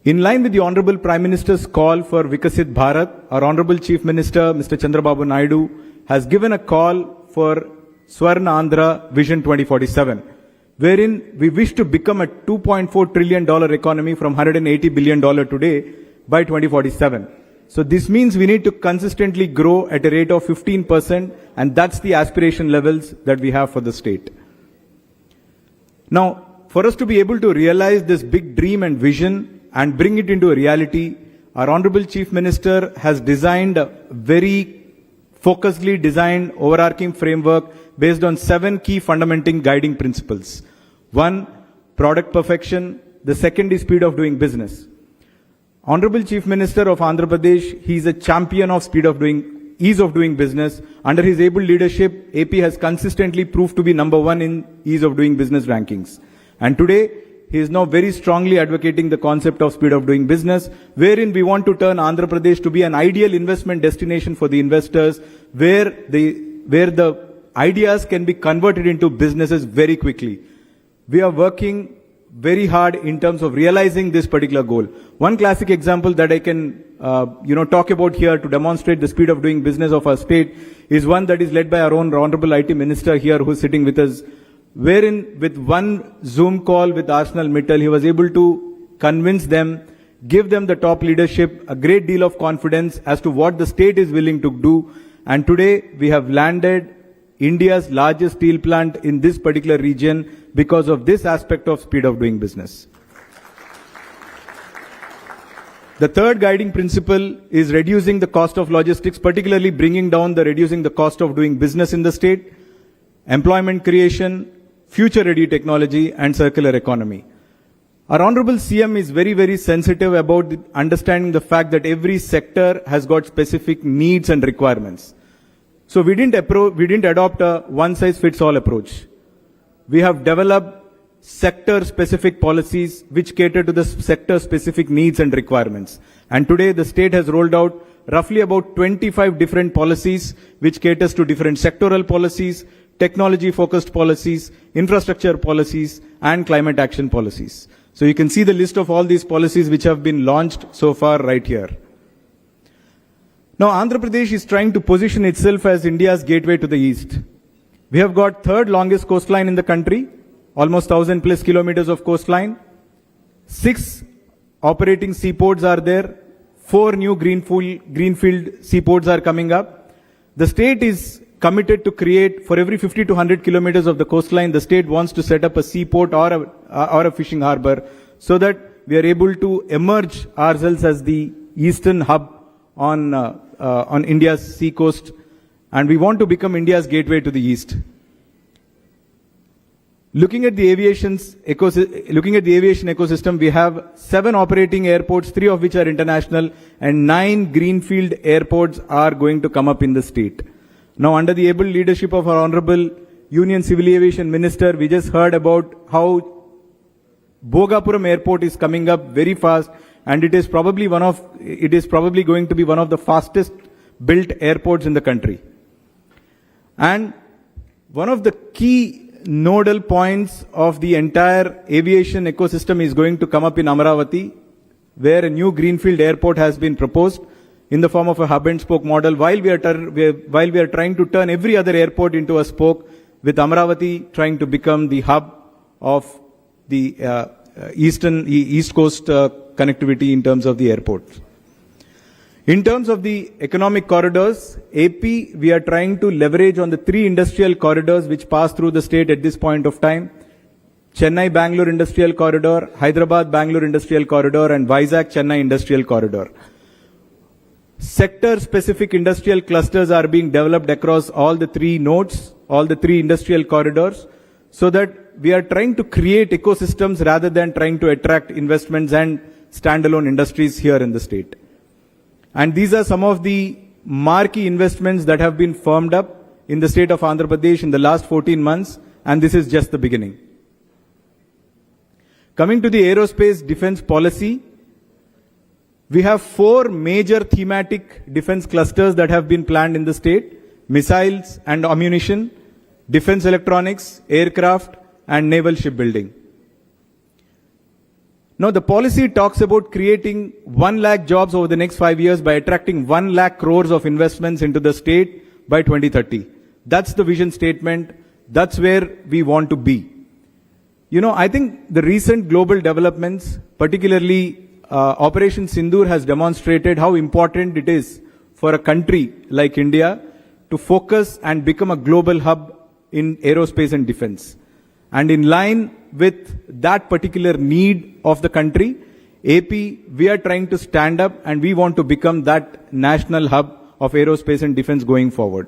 In line with the Honorable Prime Minister's call for Vikasit Bharat, our Honorable Chief Minister, Mr. Chandrababu Naidu, has given a call for Swarna Andhra Vision 2047, wherein we wish to become a $2.4 trillion economy from $180 billion today by 2047. So this means we need to consistently grow at a rate of 15%, and that's the aspiration levels that we have for the state. Now, for us to be able to realize this big dream and vision and bring it into a reality, our Honorable Chief Minister has designed a very focusedly designed overarching framework based on 7 key fundamental guiding principles. 1, product perfection. The second is speed of doing business. Honorable Chief Minister of Andhra Pradesh, he is a champion of ease of doing business. Under his able leadership, AP has consistently proved to be number 1 in ease of doing business rankings. And today, he is now very strongly advocating the concept of speed of doing business, wherein we want to turn Andhra Pradesh to be an ideal investment destination for the investors, where the ideas can be converted into businesses very quickly. We are working very hard in terms of realizing this particular goal. One classic example that I can talk about here to demonstrate the speed of doing business of our state is one that is led by our own Honorable IT Minister here, who is sitting with us, wherein with one Zoom call with Arsenal Mittal, he was able to convince them, give them the top leadership, a great deal of confidence as to what the state is willing to do. And today we have landed India's largest steel plant in this particular region because of this aspect of speed of doing business. The third guiding principle is reducing the cost of logistics, particularly reducing the cost of doing business in the state, employment creation, future-ready technology, and circular economy. Our Honorable CM is very, very sensitive about understanding the fact that every sector has got specific needs and requirements. So we didn't adopt a one-size-fits-all approach. We have developed sector-specific policies which cater to the sector-specific needs and requirements. And today the state has rolled out roughly about 25 different policies which caters to different sectoral policies, technology-focused policies, infrastructure policies, and climate action policies. So you can see the list of all these policies which have been launched so far right here. Now, Andhra Pradesh is trying to position itself as India's gateway to the east. We have got third longest coastline in the country, almost 1,000 plus kilometers of coastline. 6 operating seaports are there. 4 new greenfield seaports are coming up. The state is committed to create, for every 50 to 100 kilometers of the coastline, the state wants to set up a seaport or a fishing harbor so that we are able to emerge ourselves as the eastern hub on India's sea coast, and we want to become India's gateway to the east. Looking at the aviation ecosystem, we have 7 operating airports, 3 of which are international, and 9 greenfield airports are going to come up in the state. Now, under the able leadership of our Honorable Union Civil Aviation Minister, we just heard about how Bhogapuram Airport is coming up very fast, and it is probably going to be one of the fastest built airports in the country. And one of the key nodal points of the entire aviation ecosystem is going to come up in Amaravati, where a new greenfield airport has been proposed in the form of a hub and spoke model, while we are trying to turn every other airport into a spoke, with Amaravati trying to become the hub of the East Coast connectivity in terms of the airports. In terms of the economic corridors, AP, we are trying to leverage on the 3 industrial corridors which pass through the state at this point of time. Chennai-Bangalore Industrial Corridor, Hyderabad-Bangalore Industrial Corridor, and Vizag-Chennai Industrial Corridor. Sector-specific industrial clusters are being developed across all the 3 nodes, all the 3 industrial corridors, so that we are trying to create ecosystems rather than trying to attract investments and standalone industries here in the state. And these are some of the marquee investments that have been firmed up in the state of Andhra Pradesh in the last 14 months, and this is just the beginning. Coming to the aerospace defense policy, we have 4 major thematic defense clusters that have been planned in the state: missiles and ammunition, defense electronics, aircraft, and naval shipbuilding. Now, the policy talks about creating 1 lakh jobs over the next 5 years by attracting 1 lakh crores of investments into the state by 2030. That's the vision statement. That's where we want to be. I think the recent global developments, particularly Operation Sindoor, has demonstrated how important it is for a country like India to focus and become a global hub in aerospace and defense. And in line with that particular need of the country, AP, we are trying to stand up and we want to become that national hub of aerospace and defense going forward.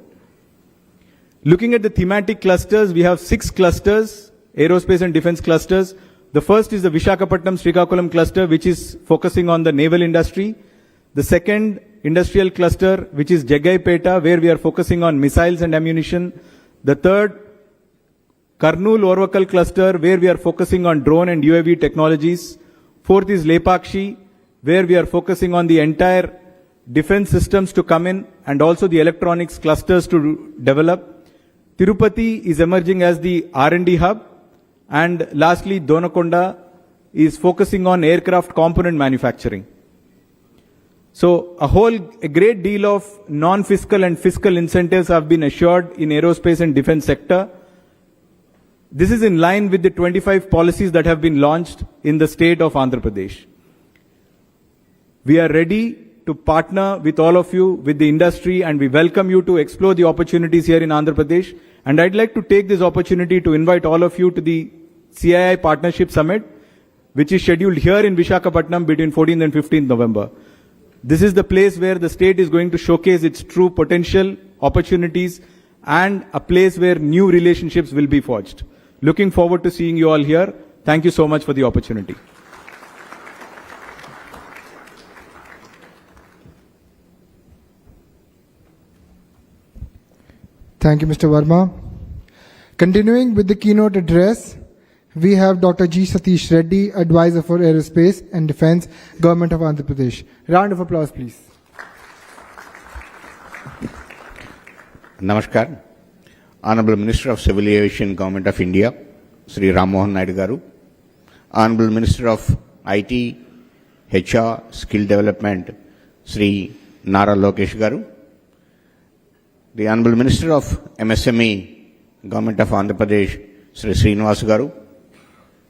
Looking at the thematic clusters, we have 6 clusters, aerospace and defense clusters. The first is the Visakhapatnam Srikakulam cluster, which is focusing on the naval industry. The second industrial cluster, which is Jagaipeta, where we are focusing on missiles and ammunition. The third, Karnool Orvakal cluster, where we are focusing on drone and UAV technologies. Fourth is Lepakshi, where we are focusing on the entire defense systems to come in and also the electronics clusters to develop. Tirupati is emerging as the R&D hub. And lastly, Donakonda is focusing on aircraft component manufacturing. So a great deal of non-fiscal and fiscal incentives have been assured in aerospace and defense sector. This is in line with the 25 policies that have been launched in the state of Andhra Pradesh. We are ready to partner with all of you, with the industry, and we welcome you to explore the opportunities here in Andhra Pradesh. And I'd like to take this opportunity to invite all of you to the CII Partnership Summit, which is scheduled here in Visakhapatnam between 14th and 15th November. This is the place where the state is going to showcase its true potential, opportunities, and a place where new relationships will be forged. Looking forward to seeing you all here. Thank you so much for the opportunity. Thank you, Mr. Verma. Continuing with the keynote address, we have Dr. G. Satish Reddy, Advisor for Aerospace and Defense, Government of Andhra Pradesh. Round of applause, please. Namaskar. Honorable Minister of Civil Aviation, Government of India, Sri Ram Mohan Naidu Garu. Honorable Minister of IT, HR, Skill Development, Sri Nara Lokesh Garu. The Honorable Minister of MSME, Government of Andhra Pradesh, Sri Srinivas Garu,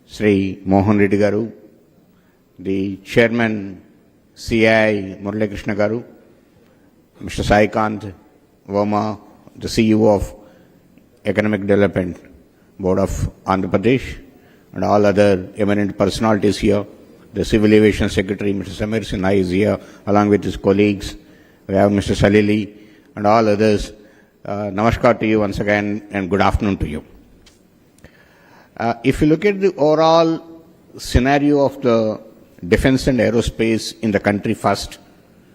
Sri Mohan Reddy Garu, the Chairman CII Murali Krishna Garu, Mr. Sai Kant Verma, the CEO of Economic Development Board of Andhra Pradesh, and all other eminent personalities here. The Civil Aviation Secretary, Mr. Samir Sinha, is here along with his colleagues. We have Mr. Salili and all others. Namaskar to you once again and good afternoon to you. If you look at the overall scenario of the defense and aerospace in the country first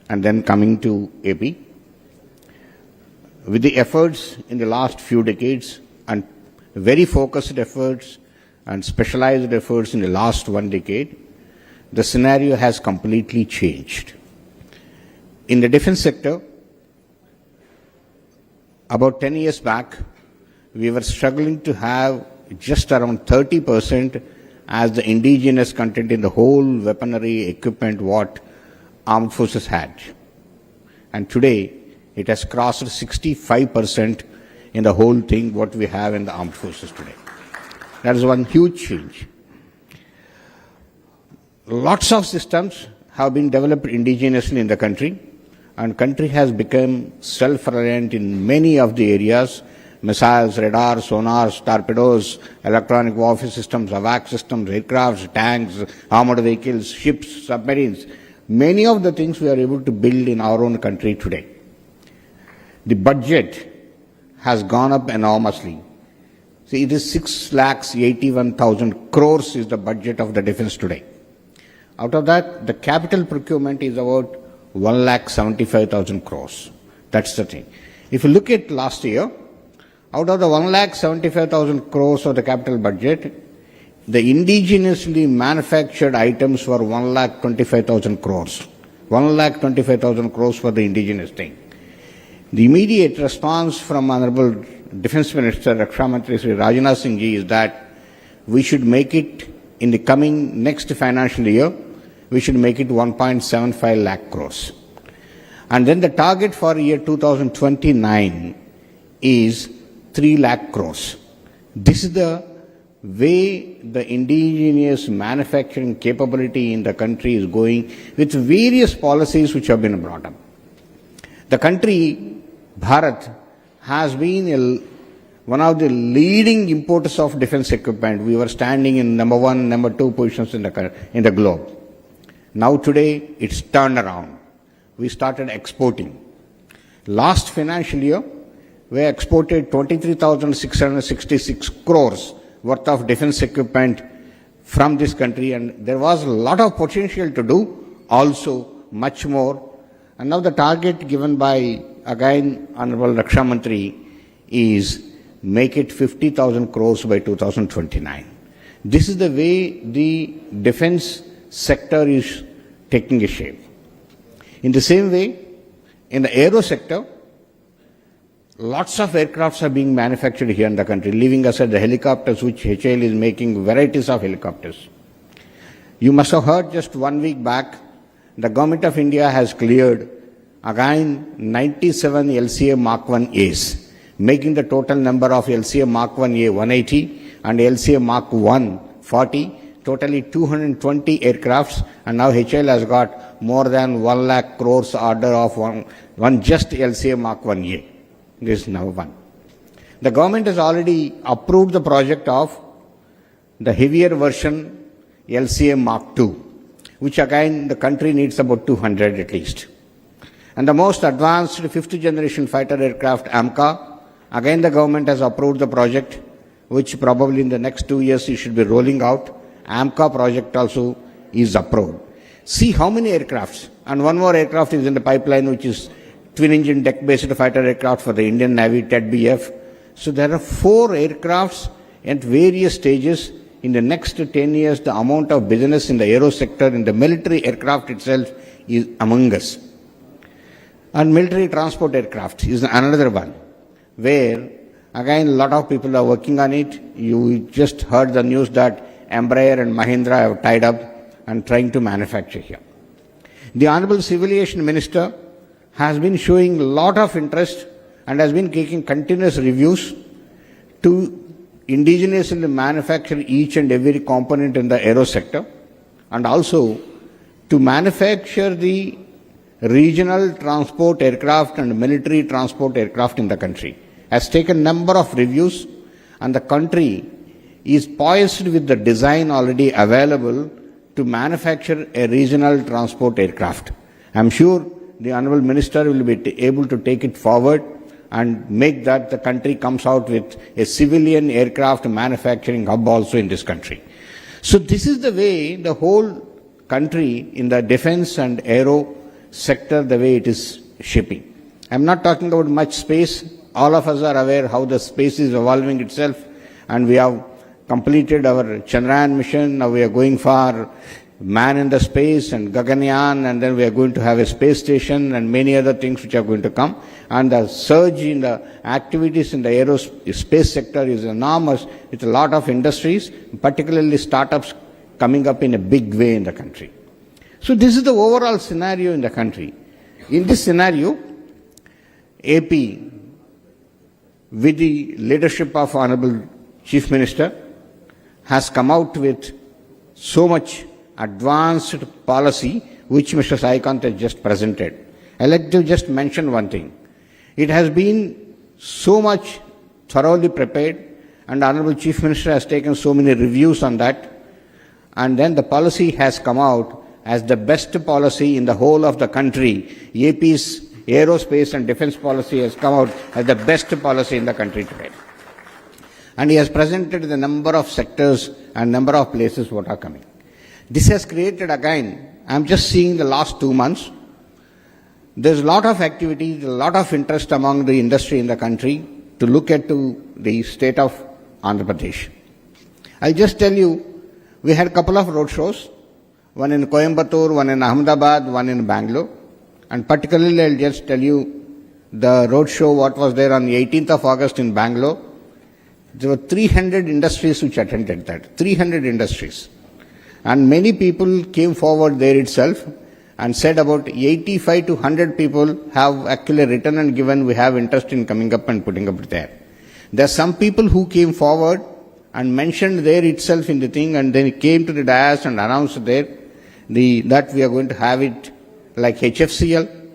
and then coming to AP, with the efforts in the last few decades and very focused efforts and specialized efforts in the last 1 decade, the scenario has completely changed. In the defense sector, about 10 years back, we were struggling to have just around 30% as the indigenous content in the whole weaponry equipment what armed forces had. And today, it has crossed 65% in the whole thing what we have in the armed forces today. That is one huge change. Lots of systems have been developed indigenously in the country, and country has become self-reliant in many of the areas: missiles, radars, sonars, torpedoes, electronic warfare systems, AWACS systems, aircrafts, tanks, armored vehicles, ships, submarines. Many of the things we are able to build in our own country today. The budget has gone up enormously. See, it is 6,81,000 crores is the budget of the defense today. Out of that, the capital procurement is about 1,75,000 crores. That's the thing. If you look at last year, out of the 1,75,000 crores of the capital budget, the indigenously manufactured items were 1,25,000 crores. 1,25,000 crores for the indigenous thing. The immediate response from Honorable Defense Minister Raksha Mantri Sri Rajnath Singh Ji is that we should make it in the coming next financial year, we should make it 1.75 lakh crores. And then the target for year 2029 is 3 lakh crores. This is the way the indigenous manufacturing capability in the country is going with various policies which have been brought up. The country, Bharat, has been one of the leading importers of defense equipment. We were standing in number 1, number 2 positions in the globe. Now today, it's turned around. We started exporting. Last financial year, we exported 23,666 crores worth of defense equipment from this country, and there was a lot of potential to do, also much more. And now the target given by, again, Honorable Raksha Mantri is make it 50,000 crores by 2029. This is the way the defense sector is taking a shape. In the same way, in the aero sector, lots of aircrafts are being manufactured here in the country, leaving aside the helicopters, which HAL is making varieties of helicopters. You must have heard just 1 week back, the Government of India has cleared again 97 LCA Mark 1As, making the total number of LCA Mark 1A 180 and LCA Mark 1 40, totally 220 aircrafts, and now HAL has got more than 1 lakh crores order of one just LCA Mark 1A. This is number one. The government has already approved the project of the heavier version LCA Mark 2, which again the country needs about 200 at least. And the most advanced fifth generation fighter aircraft AMCA, again the government has approved the project, which probably in the next 2 years it should be rolling out. AMCA project also is approved. See how many aircrafts, and one more aircraft is in the pipeline, which is twin-engine deck-based fighter aircraft for the Indian Navy, TED-BF. So there are 4 aircrafts at various stages. In the next 10 years, the amount of business in the aero sector, in the military aircraft itself, is among us. And military transport aircraft is another one, where again a lot of people are working on it. You just heard the news that Embraer and Mahindra have tied up and trying to manufacture here. The Honorable Civil Aviation Minister has been showing a lot of interest and has been taking continuous reviews to indigenously manufacture each and every component in the aero sector, and also to manufacture the regional transport aircraft and military transport aircraft in the country. Has taken number of reviews, and the country is poised with the design already available to manufacture a regional transport aircraft. I am sure the Honorable Minister will be able to take it forward and make that the country comes out with a civilian aircraft manufacturing hub also in this country. So this is the way the whole country in the defense and aero sector, the way it is shaping. I am not talking about much space. All of us are aware how the space is evolving itself, and we have completed our Chandrayaan mission. Now we are going for man in the space and Gaganyaan, and then we are going to have a space station and many other things which are going to come. And the surge in the activities in the aerospace sector is enormous, with a lot of industries, particularly startups, coming up in a big way in the country. So this is the overall scenario in the country. In this scenario, AP, with the leadership of Honorable Chief Minister, has come out with so much advanced policy, which Mr. Saikant has just presented. I'd like to just mention one thing. It has been so much thoroughly prepared, and Honorable Chief Minister has taken so many reviews on that, and then the policy has come out as the best policy in the whole of the country. AP's aerospace and defense policy has come out as the best policy in the country today. And he has presented the number of sectors and number of places what are coming. This has created again, I'm just seeing the last 2 months, there's a lot of activity, a lot of interest among the industry in the country to look at to the state of Andhra Pradesh. I'll just tell you, we had a couple of road shows, one in Coimbatore, one in Ahmedabad, one in Bangalore. And particularly, I'll just tell you the road show, what was there on the 18th of August in Bangalore. There were 300 industries which attended that, 300 industries. And many people came forward there itself and said about 85 to 100 people have actually written and given, we have interest in coming up and putting up there. There are some people who came forward and mentioned there itself in the thing, and then came to the dais and announced there that we are going to have it like HFCL,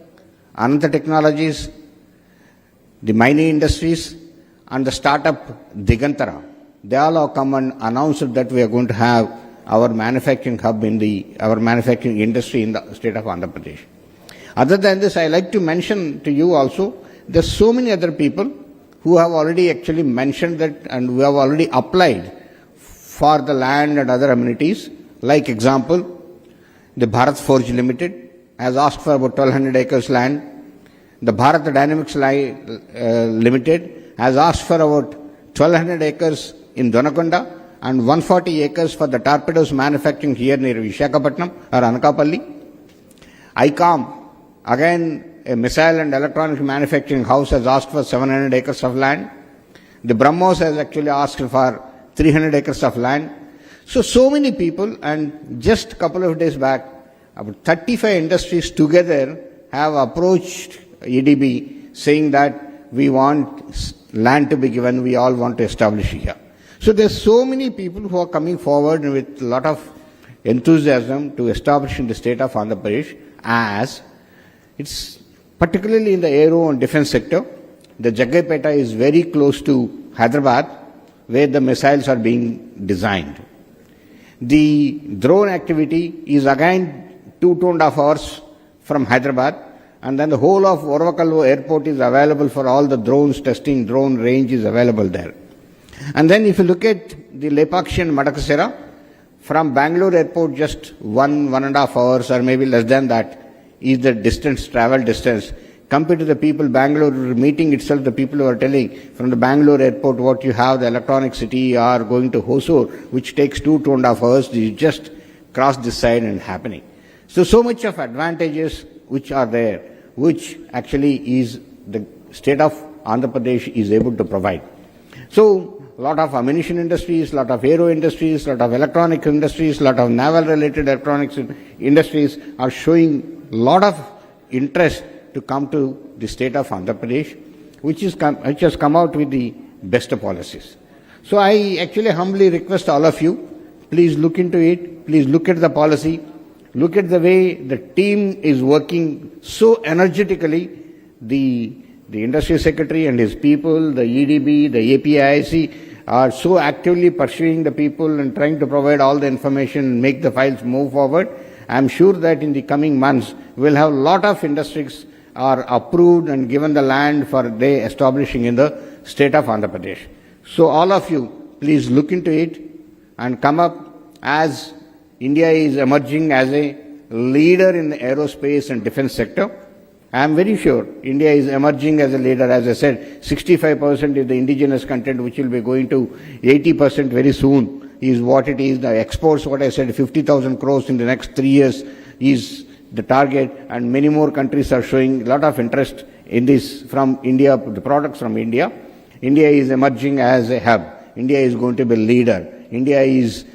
Ananta Technologies, the mining industries, and the startup Digantara. They all have come and announced that we are going to have our manufacturing hub our manufacturing industry in the state of Andhra Pradesh. Other than this, I like to mention to you also, there's so many other people who have already actually mentioned that and who have already applied for the land and other amenities. Like example, the Bharat Forge Limited has asked for about 1200 acres land. The Bharat Dynamics Limited has asked for about 1200 acres in Donakonda and 140 acres for the torpedoes manufacturing here near Vishakhapatnam or Anakapalli. ICOM, again a missile and electronic manufacturing house, has asked for 700 acres of land. The BrahMos has actually asked for 300 acres of land. So many people, and just a couple of days back, about 35 industries together have approached EDB saying that we want land to be given, we all want to establish here. So there's so many people who are coming forward with a lot of enthusiasm to establish in the state of Andhra Pradesh, as it's particularly in the aero and defense sector. The Jagaipeta is very close to Hyderabad, where the missiles are being designed. The drone activity is again 2.5 hours from Hyderabad, and then the whole of Orvakallu airport is available for all the drones testing. Drone range is available there. And then if you look at the Lepakshi and Madakasera, from Bangalore airport just 1.5 hours or maybe less than that is the distance, travel distance. Compared to the people, Bangalore meeting itself, the people who are telling from the Bangalore airport what you have, the electronic city, are going to Hosur, which takes 2.5 hours, you just cross this side and happening. So much of advantages which are there, which actually is the state of Andhra Pradesh is able to provide. So, a lot of ammunition industries, a lot of aero industries, a lot of electronic industries, a lot of naval related electronics industries are showing a lot of interest to come to the state of Andhra Pradesh, which has come out with the best policies. So I actually humbly request all of you, please look into it, please look at the policy, look at the way the team is working so energetically, the industry secretary and his people, the EDB, the APIIC are so actively pursuing the people and trying to provide all the information and make the files move forward. I am sure that in the coming months, we'll have a lot of industries are approved and given the land for they establishing in the state of Andhra Pradesh. So all of you, please look into it and come up, as India is emerging as a leader in the aerospace and defense sector. I am very sure India is emerging as a leader. As I said, 65% is the indigenous content, which will be going to 80% very soon, is what it is. The exports, what I said, 50,000 crores in the next 3 years is the target, and many more countries are showing a lot of interest in this from India, the products from India. India is emerging as a hub. India is going to be a leader. India is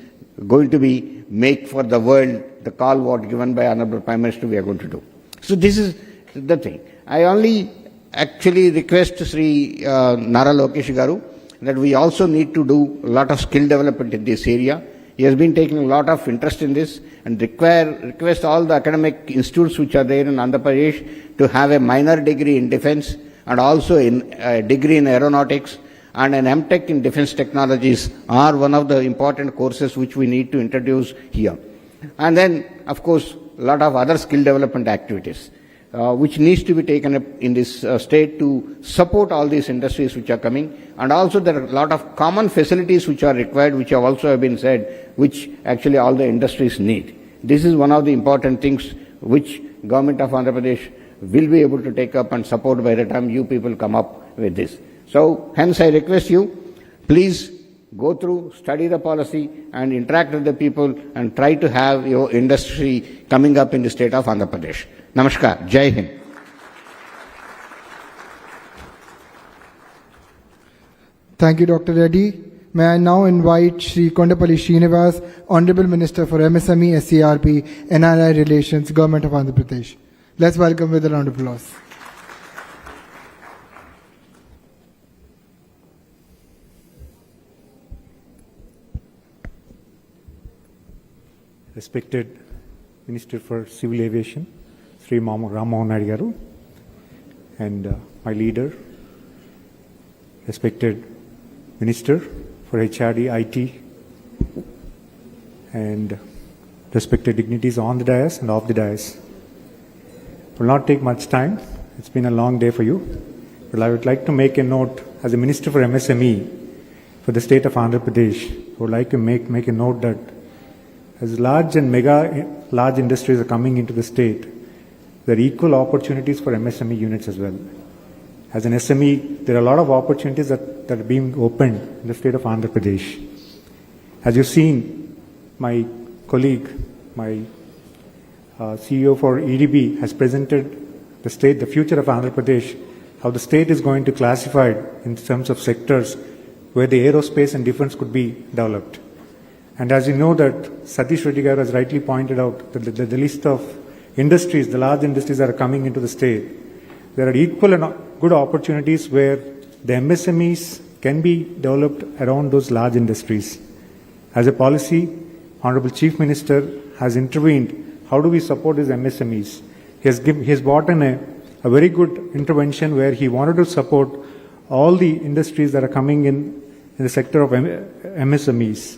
going to be make for the world the call what given by Honorable Prime Minister we are going to do. So this is the thing. I only actually request Sri Nara Lokesh Garu that we also need to do a lot of skill development in this area. He has been taking a lot of interest in this and request all the academic institutes which are there in Andhra Pradesh to have a minor degree in defense and also in a degree in aeronautics and an MTech in defense technologies are one of the important courses which we need to introduce here. And then, of course, a lot of other skill development activities which needs to be taken up in this state to support all these industries which are coming. And also there are a lot of common facilities which are required, which have also been said, which actually all the industries need. This is one of the important things which Government of Andhra Pradesh will be able to take up and support by the time you people come up with this. So hence I request you, please go through, study the policy and interact with the people and try to have your industry coming up in the state of Andhra Pradesh. Namaskar. Jai Hind. Thank you, Dr. Reddy. May I now invite Shri Kondapalli Srinivas, Honorable Minister for MSME, SCRP, NRI Relations, Government of Andhra Pradesh. Let's welcome with a round of applause. Respected Minister for Civil Aviation, Sri Rammohan Naidu Garu, and my leader, respected Minister for HRD, IT, and respected dignitaries on the dais and off the dais. It will not take much time. It's been a long day for you. But I would like to make a note as a Minister for MSME for the state of Andhra Pradesh. I would like to make a note that as large and large industries are coming into the state, there are equal opportunities for MSME units as well. As an SME, there are a lot of opportunities that are being opened in the state of Andhra Pradesh. As you've seen, my colleague, my CEO for EDB has presented the future of Andhra Pradesh, how the state is going to classify it in terms of sectors where the aerospace and defense could be developed. And as you know that Satish Reddy Garu has rightly pointed out that the list of industries, the large industries that are coming into the state, there are equal and good opportunities where the MSMEs can be developed around those large industries. As a policy, Honorable Chief Minister has intervened. How do we support these MSMEs? He has brought in a very good intervention where he wanted to support all the industries that are coming in the sector of MSMEs.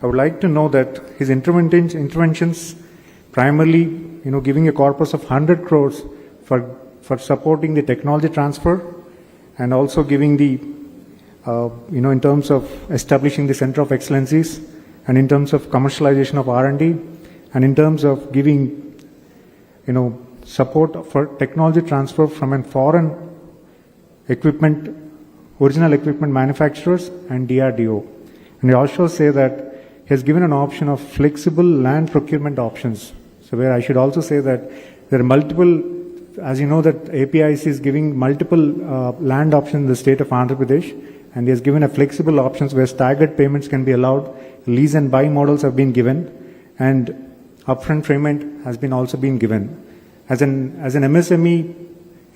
I would like to know that his interventions primarily, giving a corpus of 100 crores for supporting the technology transfer and also giving the, in terms of establishing the center of excellencies and in terms of commercialization of R&D and in terms of giving, support for technology transfer from a foreign equipment, original equipment manufacturers and DRDO. And I also say that he has given an option of flexible land procurement options. So where I should also say that there are multiple, as you know that APIC is giving multiple land options in the state of Andhra Pradesh, and he has given a flexible options where staggered payments can be allowed, lease and buy models have been given, and upfront payment has been also been given. As an MSME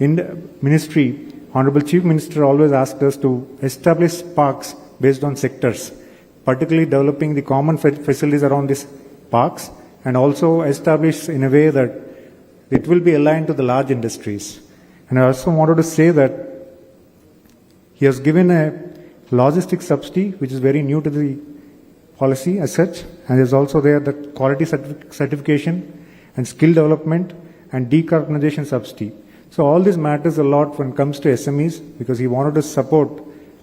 in ministry, Honorable Chief Minister always asked us to establish parks based on sectors, particularly developing the common facilities around these parks and also establish in a way that it will be aligned to the large industries. And I also wanted to say that he has given a logistics subsidy, which is very new to the policy as such, and there's also there the quality certification and skill development and decarbonization subsidy. So all this matters a lot when it comes to SMEs because he wanted to support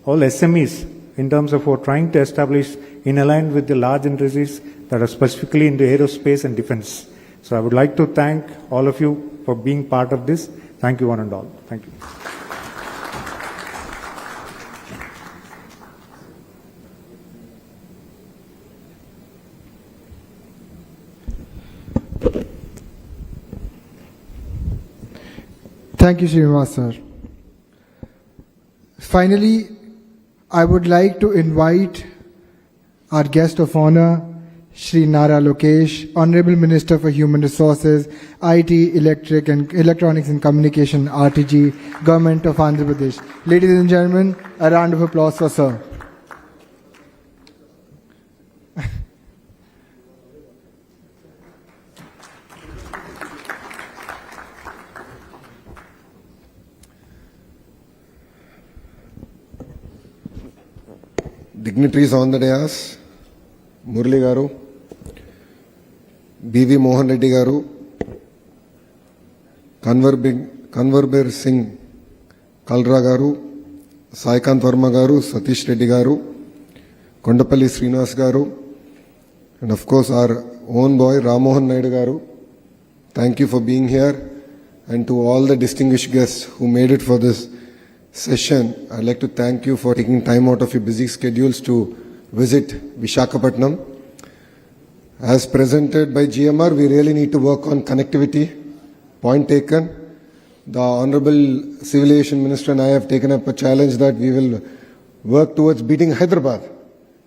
all SMEs in terms of trying to establish in alignment with the large industries that are specifically into aerospace and defense. So I would like to thank all of you for being part of this. Thank you one and all. Thank you. Thank you, Srinivas sir. Finally, I would like to invite our guest of honor, Shri Nara Lokesh, Honorable Minister for Human Resources, IT, Electronics and Communication, RTG, Government of Andhra Pradesh. Ladies and gentlemen, a round of applause for sir. Dignitaries on the dais, Murli Garu, B.V. Mohan Reddy Garu, Kanwarbir Singh Kalra Garu, Saikant Verma Garu, Satish Reddy Garu, Kondapalli Srinivas Garu, and of course our own boy Ramohan Naidu Garu. Thank you for being here, and to all the distinguished guests who made it for this session, I'd like to thank you for taking time out of your busy schedules to visit Visakhapatnam. As presented by GMR, we really need to work on connectivity. Point taken. The Honorable Civil Aviation Minister and I have taken up a challenge that we will work towards beating Hyderabad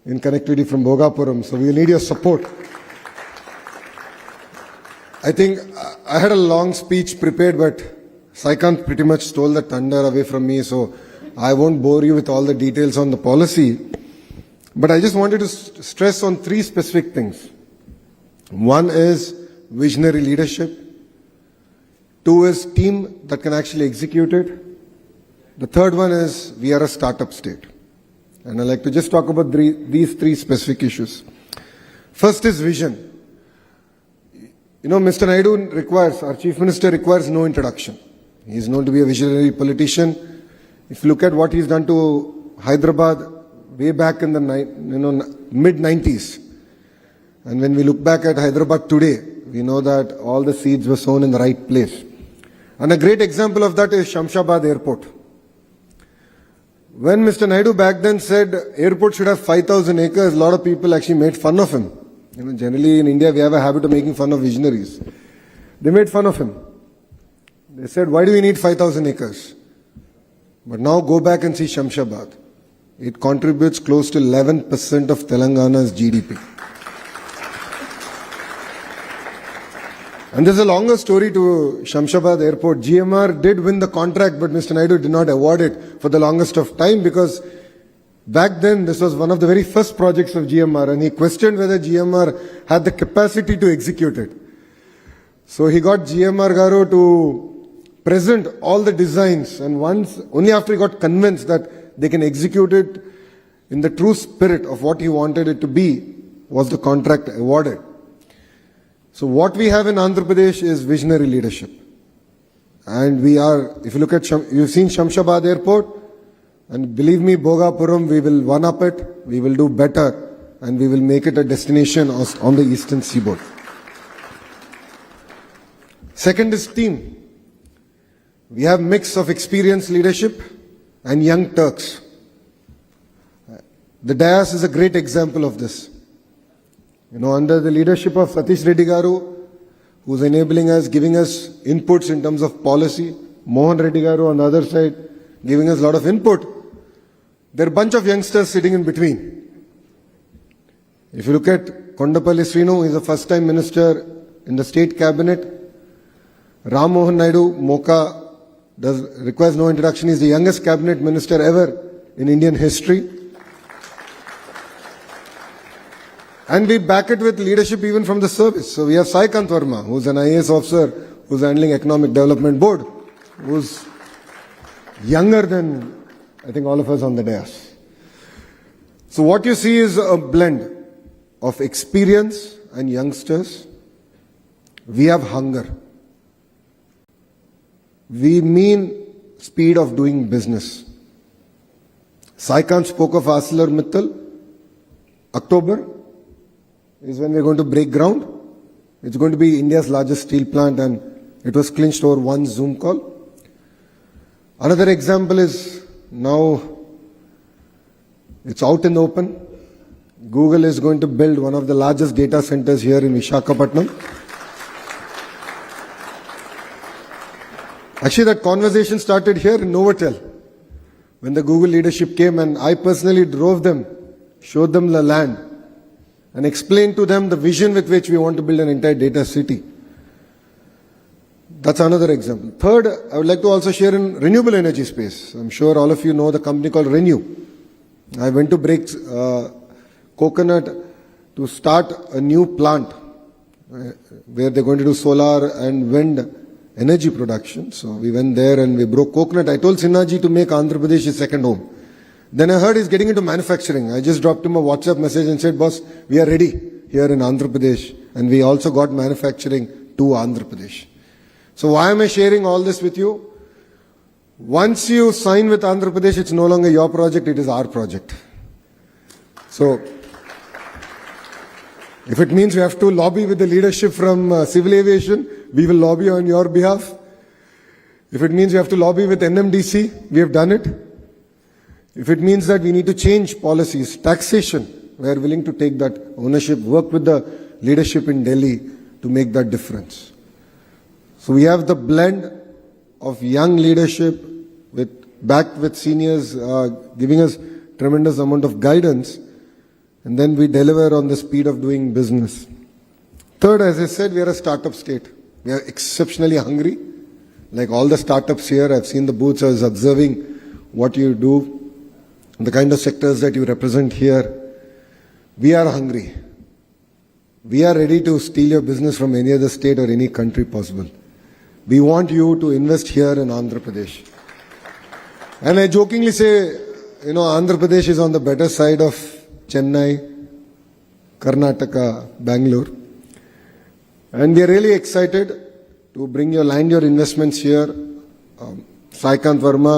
in connectivity from Bhogapuram. So we will need your support. I think I had a long speech prepared, but Saikant pretty much stole the thunder away from me, so I won't bore you with all the details on the policy. But I just wanted to stress on three specific things. One is visionary leadership. Two is team that can actually execute it. The third one is we are a startup state. And I'd like to just talk about these three specific issues. First is vision. You know, Mr. Naidu requires, our Chief Minister requires no introduction. He is known to be a visionary politician. If you look at what he's done to Hyderabad way back in the mid-90s, and when we look back at Hyderabad today, we know that all the seeds were sown in the right place. And a great example of that is Shamshabad Airport. When Mr. Naidu back then said airport should have 5,000 acres, a lot of people actually made fun of him. You know, generally in India we have a habit of making fun of visionaries. They made fun of him. They said, why do we need 5,000 acres? But now go back and see Shamshabad. It contributes close to 11% of Telangana's GDP. And there's a longer story to Shamshabad Airport. GMR did win the contract, but Mr. Naidu did not award it for the longest of time because back then this was one of the very first projects of GMR and he questioned whether GMR had the capacity to execute it. So he got GMR Garu to present all the designs and only after he got convinced that they can execute it in the true spirit of what he wanted it to be, was the contract awarded. So what we have in Andhra Pradesh is visionary leadership. And we are, if you look at, you've seen Shamshabad Airport, and believe me, Bhogapuram, we will one-up it, we will do better, and we will make it a destination on the eastern seaboard. Second is team. We have mix of experienced leadership and young Turks. The Dayas is a great example of this. You know, under the leadership of Satish Reddy Garu, who's enabling us, giving us inputs in terms of policy, Mohan Reddy Garu on the other side, giving us a lot of input. There are a bunch of youngsters sitting in between. If you look at Kondapalli Srinu, he's a first-time minister in the state cabinet. Ram Mohan Naidu, Moka, requires no introduction. He's the youngest cabinet minister ever in Indian history. And we back it with leadership even from the service. So we have Saikant Verma, who's an IAS officer, who's handling Economic Development Board, who's younger than, I think, all of us on the dais. So what you see is a blend of experience and youngsters. We have hunger. We mean speed of doing business. Saikant spoke of ArcelorMittal. October is when we're going to break ground. It's going to be India's largest steel plant and it was clinched over one Zoom call. Another example is now it's out in the open. Google is going to build one of the largest data centers here in Visakhapatnam. Actually, that conversation started here in Novotel when the Google leadership came and I personally drove them, showed them the land and explained to them the vision with which we want to build an entire data city. That's another example. Third, I would like to also share in renewable energy space. I'm sure all of you know the company called Renew. I went to break coconut to start a new plant where they're going to do solar and wind energy production. So we went there and we broke coconut. I told Sinhaji to make Andhra Pradesh his second home. Then I heard he's getting into manufacturing. I just dropped him a WhatsApp message and said, boss, we are ready here in Andhra Pradesh. And we also got manufacturing to Andhra Pradesh. So why am I sharing all this with you? Once you sign with Andhra Pradesh, it's no longer your project, it is our project. So if it means we have to lobby with the leadership from civil aviation, we will lobby on your behalf. If it means we have to lobby with NMDC, we have done it. If it means that we need to change policies, taxation, we are willing to take that ownership, work with the leadership in Delhi to make that difference. So we have the blend of young leadership backed with seniors giving us tremendous amount of guidance, and then we deliver on the speed of doing business. Third, as I said, we are a startup state. We are exceptionally hungry. Like all the startups here, I've seen the booths, I was observing what you do, the kind of sectors that you represent here. We are hungry. We are ready to steal your business from any other state or any country possible. We want you to invest here in Andhra Pradesh. And I jokingly say, Andhra Pradesh is on the better side of Chennai, Karnataka, Bangalore. And we are really excited to land your investments here. Saikant Verma,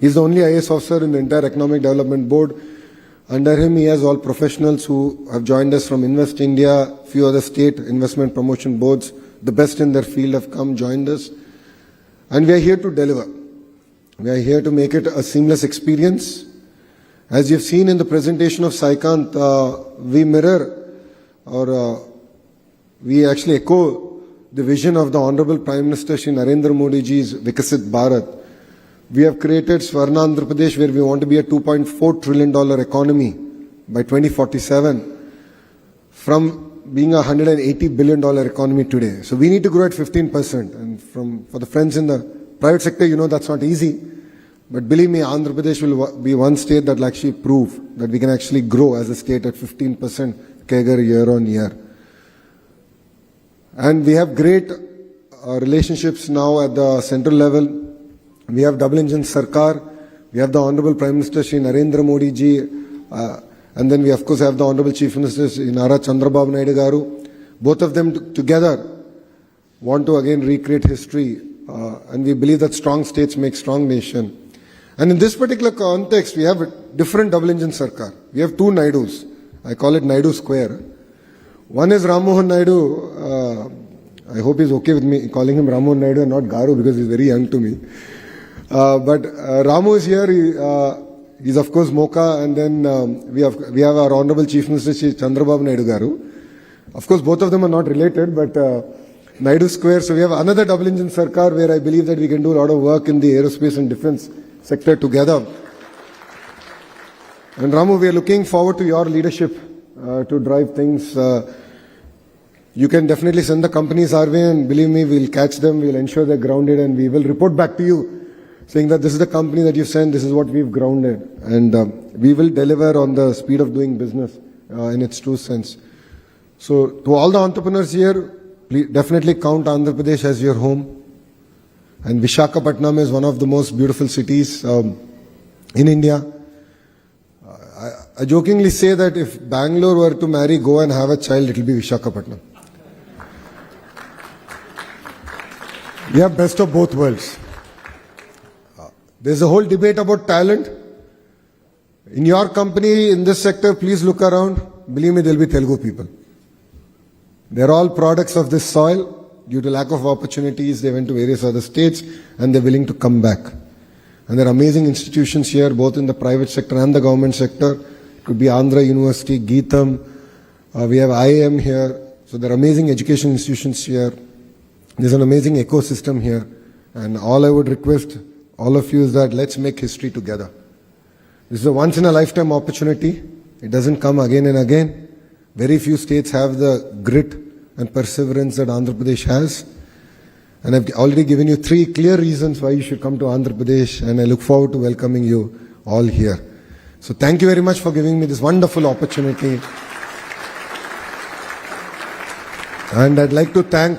he's the only IAS officer in the entire Economic Development Board. Under him, he has all professionals who have joined us from Invest India, few other state investment promotion boards. The best in their field have come, joined us. And we are here to deliver. We are here to make it a seamless experience. As you've seen in the presentation of Saikant, we mirror or we actually echo the vision of the Honorable Prime Minister Shri Narendra Modi ji's Vikasit Bharat. We have created Swarna Andhra Pradesh, where we want to be a $2.4 trillion economy by 2047 from being a $180 billion economy today. So we need to grow at 15%. And for the friends in the private sector, you know that's not easy. But believe me, Andhra Pradesh will be one state that will actually prove that we can actually grow as a state at 15% CAGR year on year. And we have great relationships now at the central level. We have double engine Sarkar. We have the Honorable Prime Minister Shri Narendra Modi ji. And then we of course have the Honorable Chief Minister Shri Nara Chandrababu Naidu Garu. Both of them together want to again recreate history. And we believe that strong states make strong nation. And in this particular context, we have a different double engine Sarkar. We have two Naidus. I call it Naidu Square. One is Ram Mohan Naidu. I hope he's okay with me calling him Ram Mohan Naidu and not Garu because he's very young to me. But Ramu is here. He's of course Mocha, and then we have our Honorable Chief Minister Shri Chandrababu Naidu Garu. Of course, both of them are not related, but Naidu Square. So we have another double engine Sarkar where I believe that we can do a lot of work in the aerospace and defense sector together. And Ramu, we are looking forward to your leadership to drive things. You can definitely send the companies our way, and believe me, we'll catch them, we'll ensure they're grounded, and we will report back to you saying that this is the company that you sent, this is what we've grounded. And we will deliver on the speed of doing business in its true sense. So to all the entrepreneurs here, please definitely count Andhra Pradesh as your home. And Visakhapatnam is one of the most beautiful cities in India. I jokingly say that if Bangalore were to marry, go and have a child, it will be Visakhapatnam. We have best of both worlds. There's a whole debate about talent. In your company, in this sector, please look around. Believe me, there will be Telugu people. They're all products of this soil. Due to lack of opportunities, they went to various other states and they're willing to come back. And there are amazing institutions here, both in the private sector and the government sector. It could be Andhra University, Geetham. We have IIM here. So there are amazing education institutions here. There's an amazing ecosystem here. And all I would request all of you is that let's make history together. This is a once in a lifetime opportunity. It doesn't come again and again. Very few states have the grit and perseverance that Andhra Pradesh has. And I've already given you 3 clear reasons why you should come to Andhra Pradesh, and I look forward to welcoming you all here. So thank you very much for giving me this wonderful opportunity. And I'd like to thank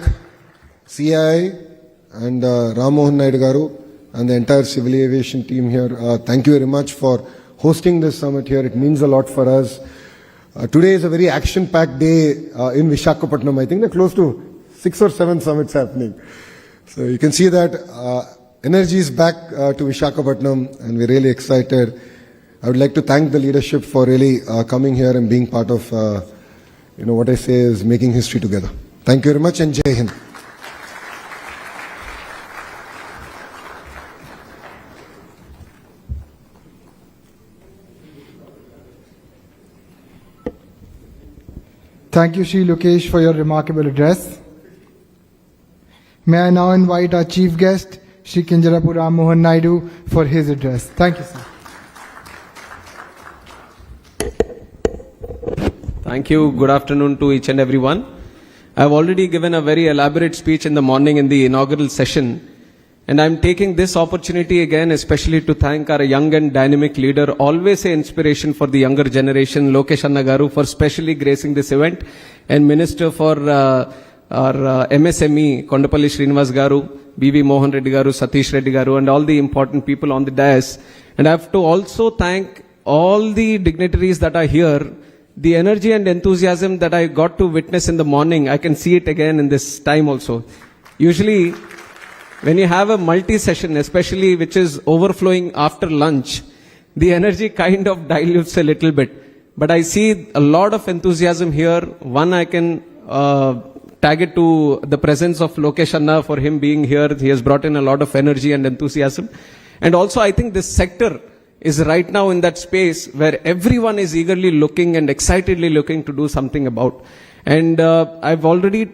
CII and Ram Mohan Naidu Garu and the entire civil aviation team here. Thank you very much for hosting this summit here. It means a lot for us. Today is a very action-packed day in Visakhapatnam. I think there are close to 6 or 7 summits happening. So you can see that energy is back to Visakhapatnam, and we're really excited. I would like to thank the leadership for really coming here and being part of, what I say is making history together. Thank you very much, and Jai Hind. Thank you, Shri Lokesh, for your remarkable address. May I now invite our chief guest, Shri Kinjarapu Ram Mohan Naidu, for his address. Thank you, sir. Thank you. Good afternoon to each and everyone. I have already given a very elaborate speech in the morning in the inaugural session. And I'm taking this opportunity again, especially to thank our young and dynamic leader, always an inspiration for the younger generation, Lokesh Anna Garu, for specially gracing this event, and Minister for our MSME, Kondapalli Srinivas Garu, B.V. Mohan Reddy Garu, Satish Reddy Garu, and all the important people on the dais. And I have to also thank all the dignitaries that are here, the energy and enthusiasm that I got to witness in the morning, I can see it again in this time also. Usually, when you have a multi-session, especially which is overflowing after lunch, the energy kind of dilutes a little bit. But I see a lot of enthusiasm here. One, I can tag it to the presence of Lokesh Anna for him being here. He has brought in a lot of energy and enthusiasm. And also, I think this sector is right now in that space where everyone is eagerly looking and excitedly looking to do something about. And I've already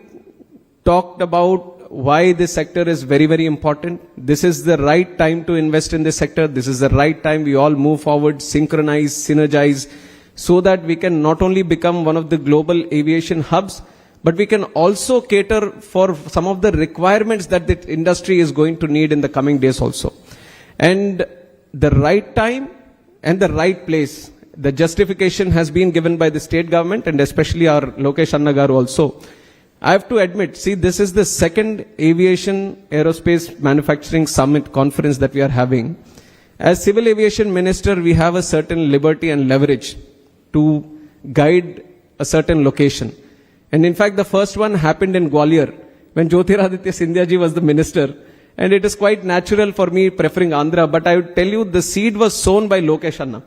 talked about why this sector is very, very important. This is the right time to invest in this sector. This is the right time we all move forward, synchronize, synergize, so that we can not only become one of the global aviation hubs, but we can also cater for some of the requirements that the industry is going to need in the coming days also. And the right time and the right place, the justification has been given by the state government and especially our Lokesh Anna garu also. I have to admit, see, this is the second aviation aerospace manufacturing summit conference that we are having. As civil aviation minister, we have a certain liberty and leverage to guide a certain location. And in fact, the first one happened in Gwalior when Jyotiraditya Scindia ji was the minister. And it is quite natural for me preferring Andhra, but I would tell you the seed was sown by Lokesh Anna.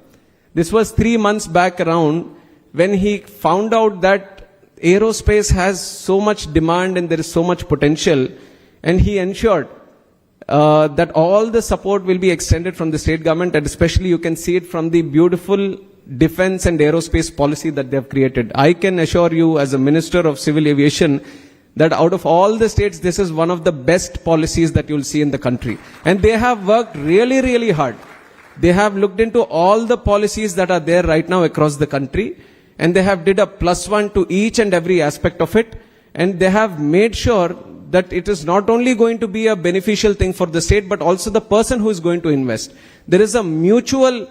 This was 3 months back around when he found out that aerospace has so much demand and there is so much potential, and he ensured that all the support will be extended from the state government, and especially you can see it from the beautiful defense and aerospace policy that they have created. I can assure you as a Minister of Civil Aviation that out of all the states, this is one of the best policies that you'll see in the country. And they have worked really, really hard. They have looked into all the policies that are there right now across the country, and they have did a +1 to each and every aspect of it, and they have made sure that it is not only going to be a beneficial thing for the state, but also the person who is going to invest. There is a mutual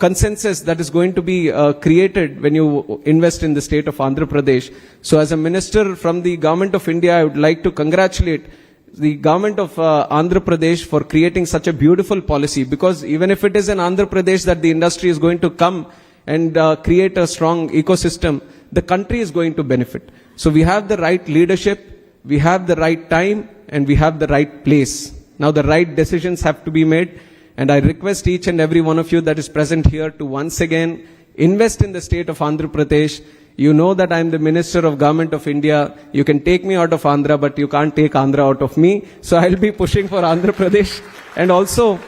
consensus that is going to be created when you invest in the state of Andhra Pradesh. So as a minister from the government of India, I would like to congratulate the government of Andhra Pradesh for creating such a beautiful policy, because even if it is in Andhra Pradesh that the industry is going to come and create a strong ecosystem, the country is going to benefit. So we have the right leadership, we have the right time, and we have the right place. Now the right decisions have to be made, and I request each and every one of you that is present here to once again invest in the state of Andhra Pradesh. You know that I am the Minister of Government of India. You can take me out of Andhra, but you can't take Andhra out of me. So I'll be pushing for Andhra Pradesh. And also,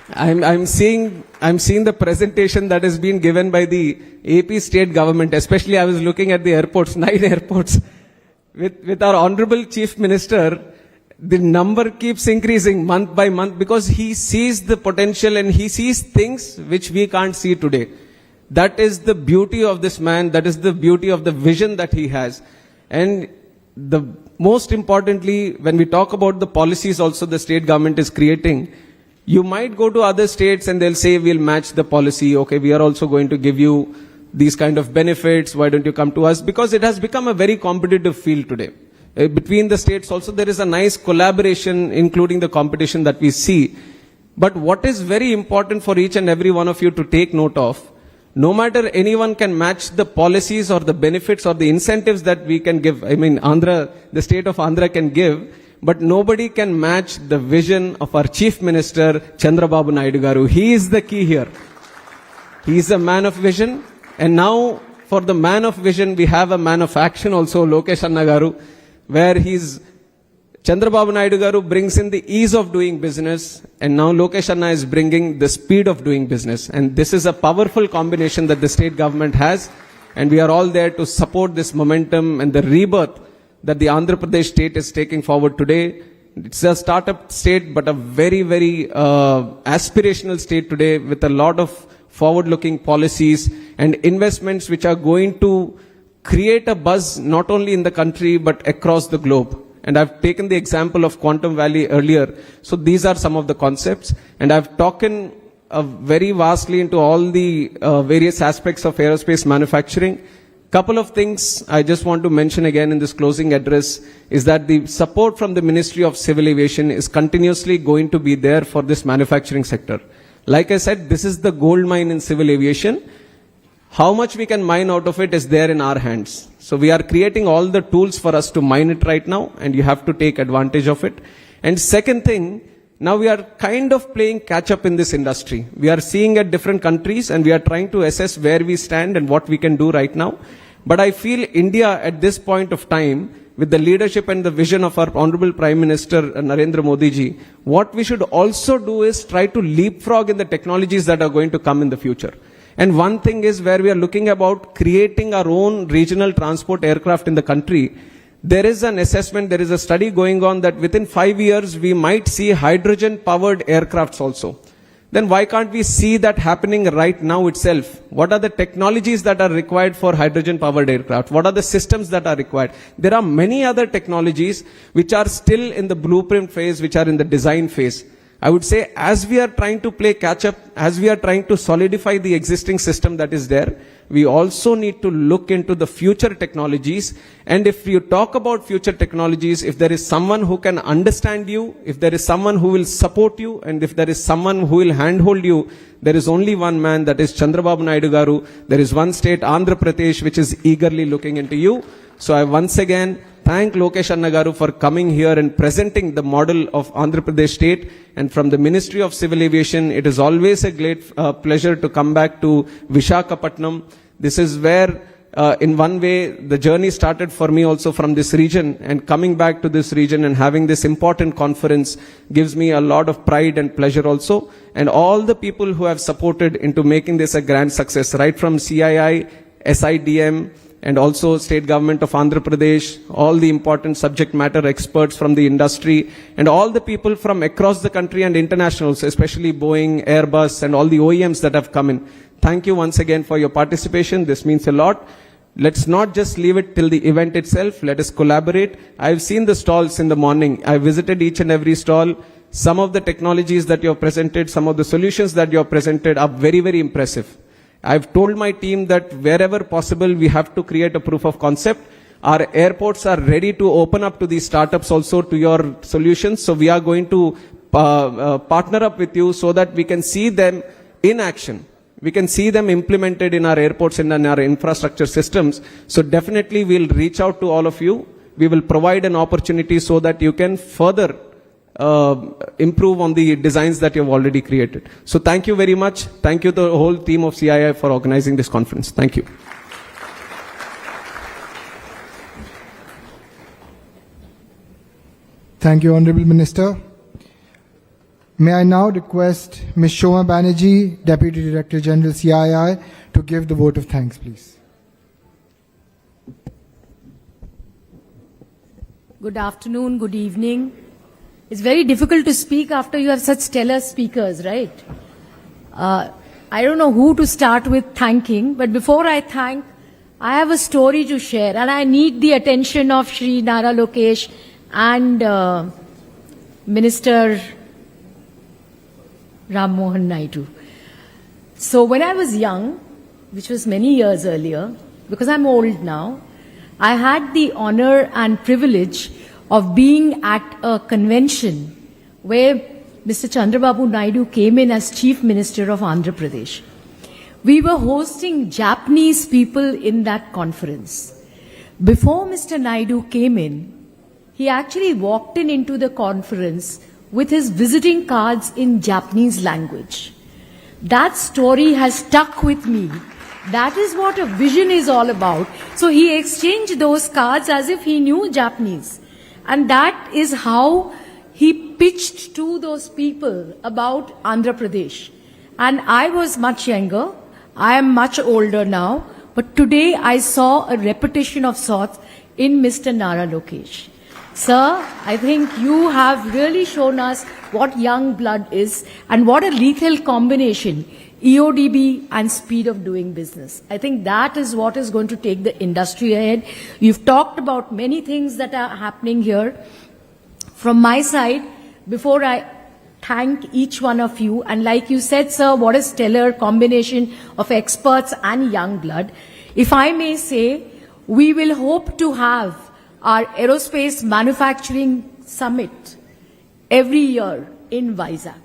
I'm seeing the presentation that has been given by the AP state government. Especially, I was looking at the airports, 9 airports. With our Honorable Chief Minister, the number keeps increasing month by month because he sees the potential and he sees things which we can't see today. That is the beauty of this man. That is the beauty of the vision that he has. And the most importantly, when we talk about the policies also the state government is creating, you might go to other states and they'll say, we'll match the policy. Okay, we are also going to give you these kind of benefits. Why don't you come to us? Because it has become a very competitive field today. Between the states also there is a nice collaboration, including the competition that we see. But what is very important for each and every one of you to take note of, no matter anyone can match the policies or the benefits or the incentives that we can give. I mean, Andhra, the state of Andhra can give, but nobody can match the vision of our Chief Minister, Chandrababu Naidu garu. He is the key here. He is a man of vision. And now, for the man of vision, we have a man of action also, Lokesh Anna garu, where Chandrababu Naidu garu brings in the ease of doing business, and now Lokesh Anna is bringing the speed of doing business. And this is a powerful combination that the state government has, and we are all there to support this momentum and the rebirth that the Andhra Pradesh state is taking forward today. It's a startup state, but a very, very aspirational state today with a lot of forward-looking policies and investments which are going to create a buzz not only in the country but across the globe. And I've taken the example of Quantum Valley earlier. So these are some of the concepts. And I've talked very vastly into all the various aspects of aerospace manufacturing. Couple of things I just want to mention again in this closing address is that the support from the Ministry of Civil Aviation is continuously going to be there for this manufacturing sector. Like I said, this is the gold mine in civil aviation. how much we can mine out of it is there in our hands. So we are creating all the tools for us to mine it right now, and you have to take advantage of it. And second thing, now we are kind of playing catch up in this industry. We are seeing at different countries and we are trying to assess where we stand and what we can do right now. But I feel India at this point of time, with the leadership and the vision of our Honorable Prime Minister Narendra Modi ji, what we should also do is try to leapfrog in the technologies that are going to come in the future. And one thing is where we are looking about creating our own regional transport aircraft in the country. There is an assessment, there is a study going on that within 5 years we might see hydrogen powered aircrafts also. Then why can't we see that happening right now itself? What are the technologies that are required for hydrogen powered aircraft? What are the systems that are required? There are many other technologies which are still in the blueprint phase, which are in the design phase. I would say as we are trying to play catch up, as we are trying to solidify the existing system that is there, we also need to look into the future technologies. And if you talk about future technologies, if there is someone who can understand you, if there is someone who will support you, and if there is someone who will handhold you, there is only one man, that is Chandrababu Naidu Garu. There is one state, Andhra Pradesh, which is eagerly looking into you. So I once again thank Lokesh Anna Garu for coming here and presenting the model of Andhra Pradesh state. And from the Ministry of Civil Aviation, it is always a great pleasure to come back to Visakhapatnam. This is where, in one way, the journey started for me also from this region. And coming back to this region and having this important conference gives me a lot of pride and pleasure also. And all the people who have supported into making this a grand success, right from CII, SIDM, and also state government of Andhra Pradesh, all the important subject matter experts from the industry, and all the people from across the country and internationals, especially Boeing, Airbus, and all the OEMs that have come in. Thank you once again for your participation. This means a lot. Let's not just leave it till the event itself. Let us collaborate. I've seen the stalls in the morning. I visited each and every stall. Some of the technologies that you have presented, some of the solutions that you have presented are very, very impressive. I've told my team that wherever possible, we have to create a proof of concept. Our airports are ready to open up to these startups also to your solutions. So we are going to partner up with you so that we can see them in action. We can see them implemented in our airports and in our infrastructure systems. So definitely we'll reach out to all of you. We will provide an opportunity so that you can further improve on the designs that you've already created. So thank you very much. Thank you to the whole team of CII for organizing this conference. Thank you. Thank you, Honorable Minister. May I now request Ms. Shoma Banerjee, Deputy Director General CII, to give the vote of thanks, please. Good afternoon, good evening. It's very difficult to speak after you have such stellar speakers, right? I don't know who to start with thanking, but before I thank, I have a story to share, and I need the attention of Shri Nara Lokesh and Minister Ram Mohan Naidu. So when I was young, which was many years earlier, because I'm old now, I had the honor and privilege of being at a convention where Mr. Chandrababu Naidu came in as Chief Minister of Andhra Pradesh. We were hosting Japanese people in that conference. Before Mr. Naidu came in, he actually walked into the conference with his visiting cards in Japanese language. That story has stuck with me. That is what a vision is all about. So he exchanged those cards as if he knew Japanese. And that is how he pitched to those people about Andhra Pradesh. And I was much younger. I am much older now. But today I saw a repetition of sorts in Mr. Nara Lokesh. Sir, I think you have really shown us what young blood is and what a lethal combination, EODB and speed of doing business. I think that is what is going to take the industry ahead. You've talked about many things that are happening here. From my side, before I thank each one of you, and like you said, sir, what a stellar combination of experts and young blood. If I may say, we will hope to have our Aerospace Manufacturing Summit every year in Vizag.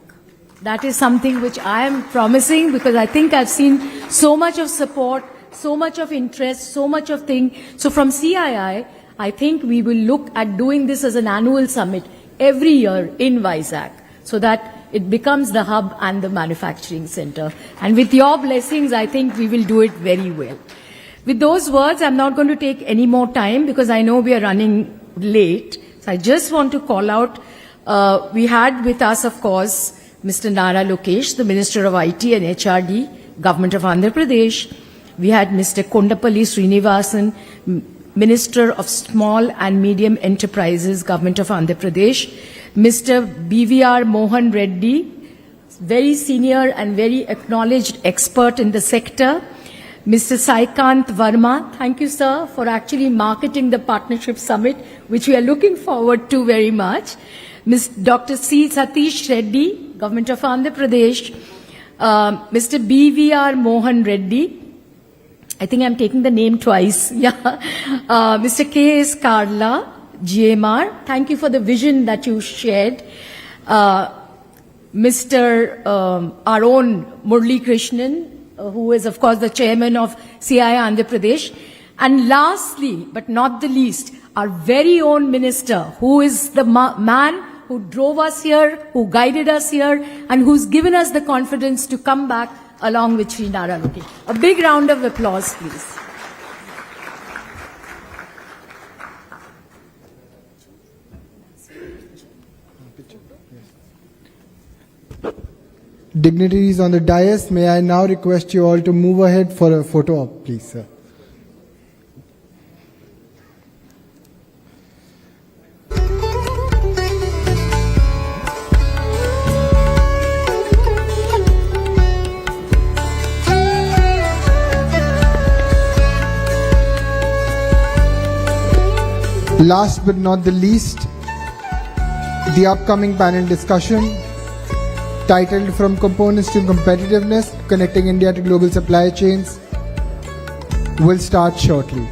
That is something which I am promising because I think I've seen so much of support so much of interest, so much of thing. So from CII, I think we will look at doing this as an annual summit every year in Vizag, so that it becomes the hub and the manufacturing center. And with your blessings, I think we will do it very well. With those words, I'm not going to take any more time because I know we are running late. So I just want to call out, we had with us, of course, Mr. Nara Lokesh, the Minister of IT and HRD, Government of Andhra Pradesh. We had Mr. Kondapalli Srinivasan, Minister of Small and Medium Enterprises, Government of Andhra Pradesh. Mr. BVR Mohan Reddy, very senior and very acknowledged expert in the sector. Mr. Saikant Verma, thank you, sir, for actually marketing the Partnership Summit, which we are looking forward to very much. Dr. C. Satish Reddy, Government of Andhra Pradesh. Mr. BVR Mohan Reddy, I think I'm taking the name twice. Yeah. Mr. K.S. Karla, GMR, thank you for the vision that you shared. Mr. Our own Murli Krishnan, who is, of course, the chairman of CII Andhra Pradesh. And lastly, but not the least, our very own minister, who is the man who drove us here, who guided us here, and who's given us the confidence to come back along with Sri Nara Lokesh. A big round of applause, please. Dignitaries on the dais, may I now request you all to move ahead for a photo op, please, sir. Last but not the least, the upcoming panel discussion titled From Components to Competitiveness, Connecting India to Global Supply Chains will start shortly.